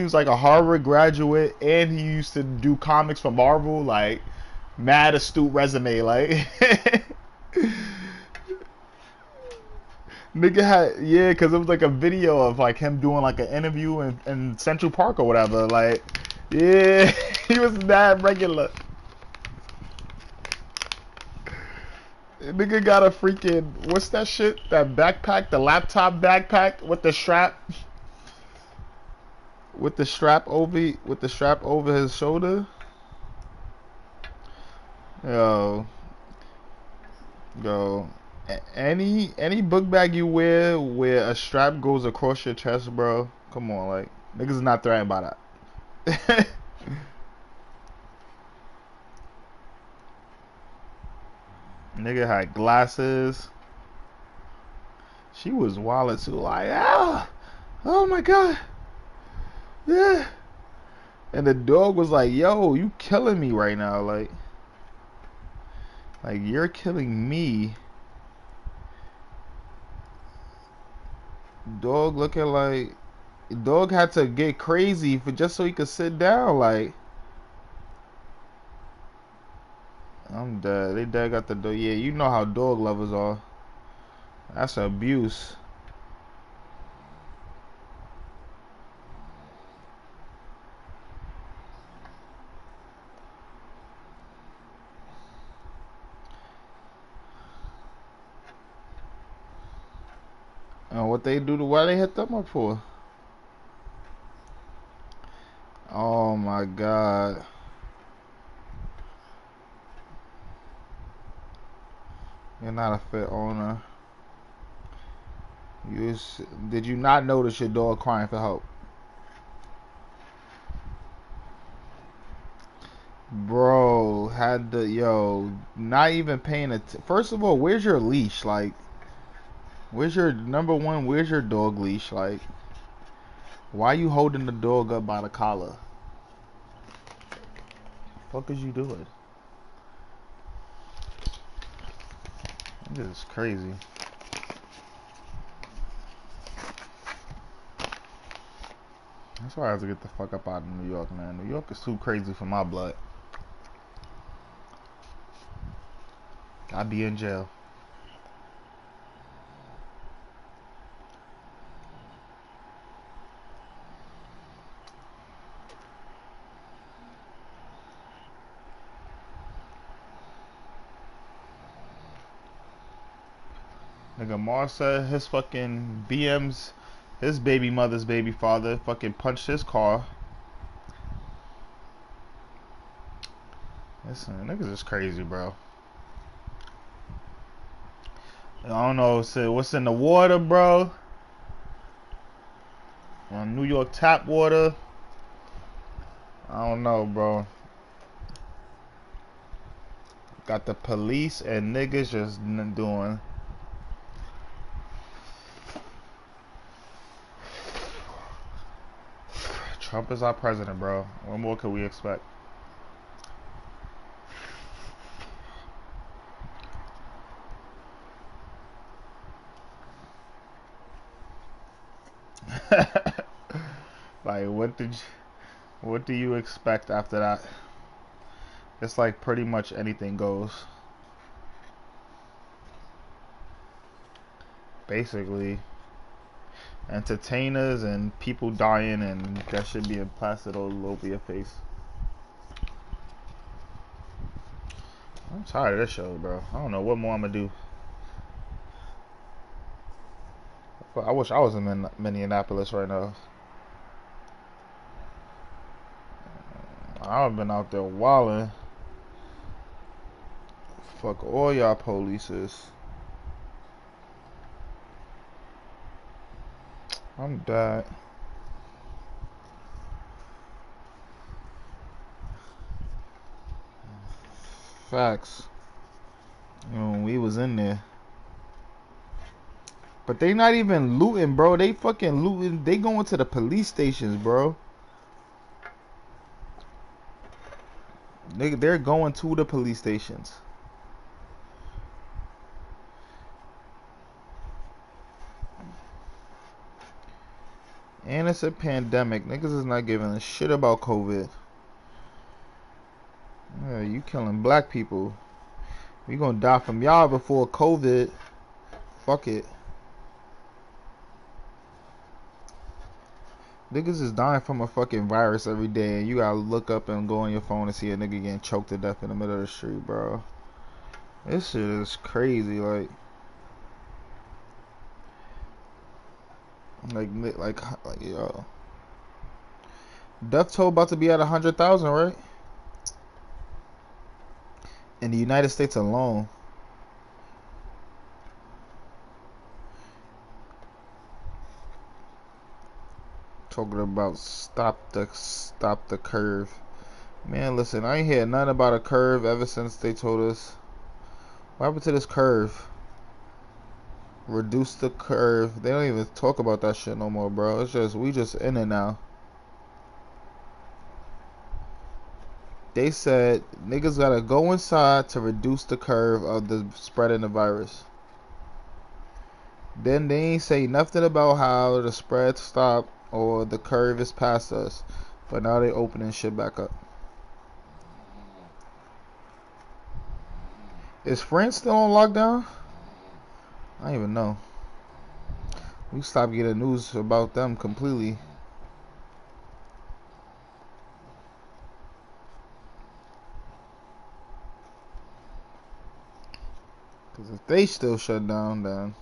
S3: was like a Harvard graduate and he used to do comics for Marvel. Like, mad astute resume. Like, nigga had, yeah, because it was like a video of like him doing like an interview in Central Park or whatever. Like, yeah, he was that regular. Nigga got a freaking, what's that shit? That backpack, the laptop backpack with the strap, with the strap over his shoulder. Yo, any book bag you wear where a strap goes across your chest, bro. Come on, like, niggas not threatened by that. Nigga had glasses. She was wild too, like, oh my god, yeah. And the dog was like, yo, you killing me right now, like you're killing me. Dog looking like, dog had to get crazy for just so he could sit down, like. I'm dead. They dead got the dog. Yeah, you know how dog lovers are. That's abuse. And what they do to, why they hit them up for? Oh my god. You're not a fit owner. Did you not notice your dog crying for help? Bro, had the, yo, not even paying attention. First of all, where's your leash? Like, where's your, number one, where's your dog leash? Like, why you holding the dog up by the collar? What is you doing? This is crazy. That's why I have to get the fuck up out of New York, man. New York is too crazy for my blood. I'd be in jail. Nigga, Mars said his fucking BM's, his baby mother's baby father fucking punched his car. Listen, niggas is crazy, bro. I don't know, so what's in the water, bro? New York tap water. I don't know, bro. Got the police and niggas just doing. Trump is our president, bro. What more could we expect? Like, what do you expect after that? It's like pretty much anything goes. Basically, entertainers and people dying, and that should be plastered all over your face. I'm tired of this show, bro. I don't know what more I'm gonna do. I wish I was in Minneapolis right now. I've been out there wilding. Fuck all y'all polices. I'm dead. Facts. You know, we was in there. But they not even looting, bro. They fucking looting. They going to the police stations, bro. They're going to the police stations. And it's a pandemic. Niggas is not giving a shit about COVID. Yeah, you killing black people. We gonna die from y'all before COVID. Fuck it. Niggas is dying from a fucking virus every day, and you gotta look up and go on your phone and see a nigga getting choked to death in the middle of the street, bro. This shit is crazy, like yo. Death toll about to be at 100,000, right? In the United States alone. Talking about stop the curve. Man, listen, I ain't heard nothing about a curve ever since they told us. What happened to this curve? Reduce the curve. They don't even talk about that shit no more, bro. It's just, we just in it now. They said niggas gotta go inside to reduce the curve of the spreading the virus. Then they ain't say nothing about how the spread stopped or the curve is past us. But now they opening shit back up. Is France still on lockdown? I don't even know. We stopped getting news about them completely. Because if they still shut down, then...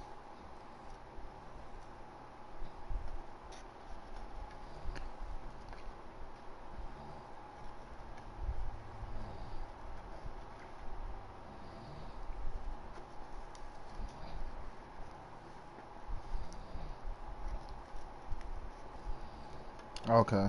S3: Okay.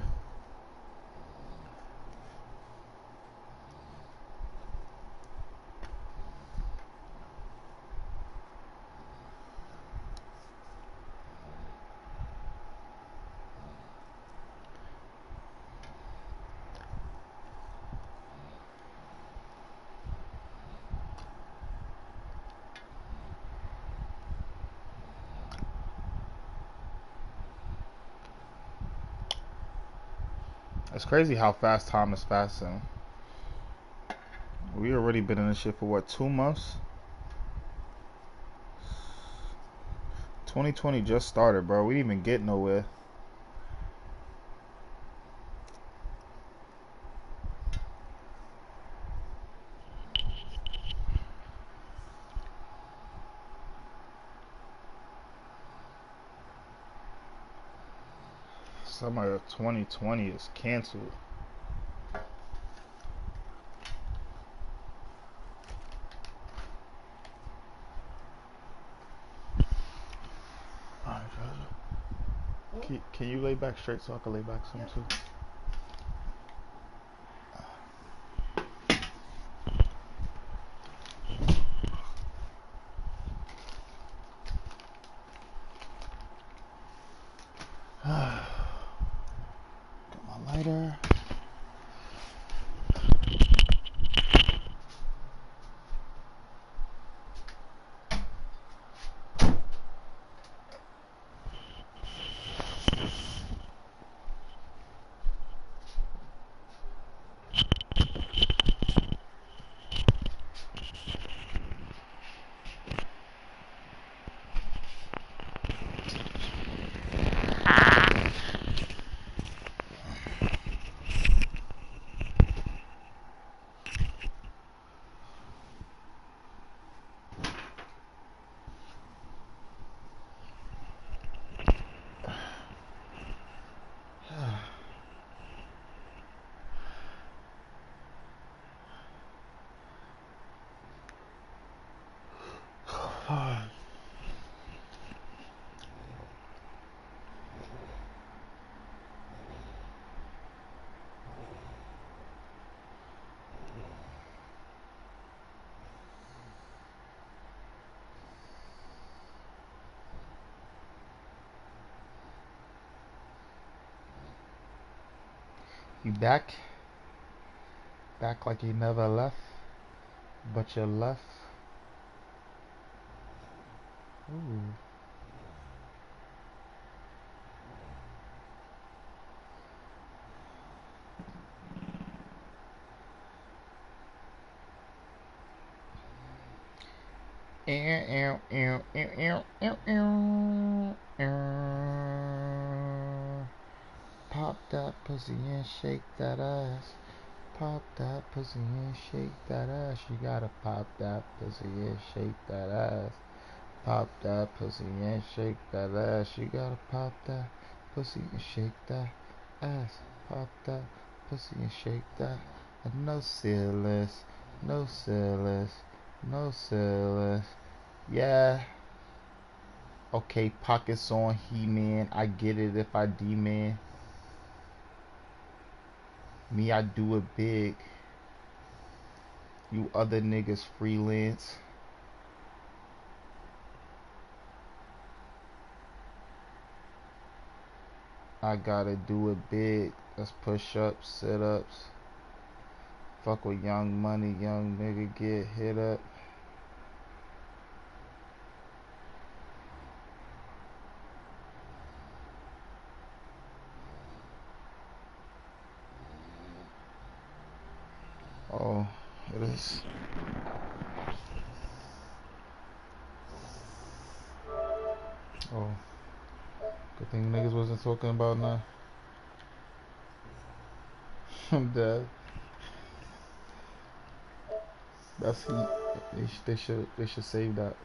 S3: It's crazy how fast time is passing. We already been in this shit for what, 2 months? 2020 just started, bro. We didn't even get nowhere. Summer of 2020 is canceled. Alright, can you lay back straight so I can lay back some too? Get my lighter. You back? Back like you never left, but you left. Ooh. Pop that pussy and shake that ass. Pop that pussy and shake that ass. You gotta pop that pussy and shake that ass. Pop that pussy and shake that ass. You gotta pop that pussy and shake that ass. Pop that pussy and shake that. And no ceilings, no ceilings, no ceilings. Yeah. Okay, pockets on He-Man. I get it if I D-Man. Me, I do it big. You other niggas freelance. I gotta do it big. That's push-ups, sit-ups. Fuck with Young Money, young nigga get hit up. Oh, it is. Oh, good thing niggas wasn't talking about now. I'm dead. That's heat. They should save that.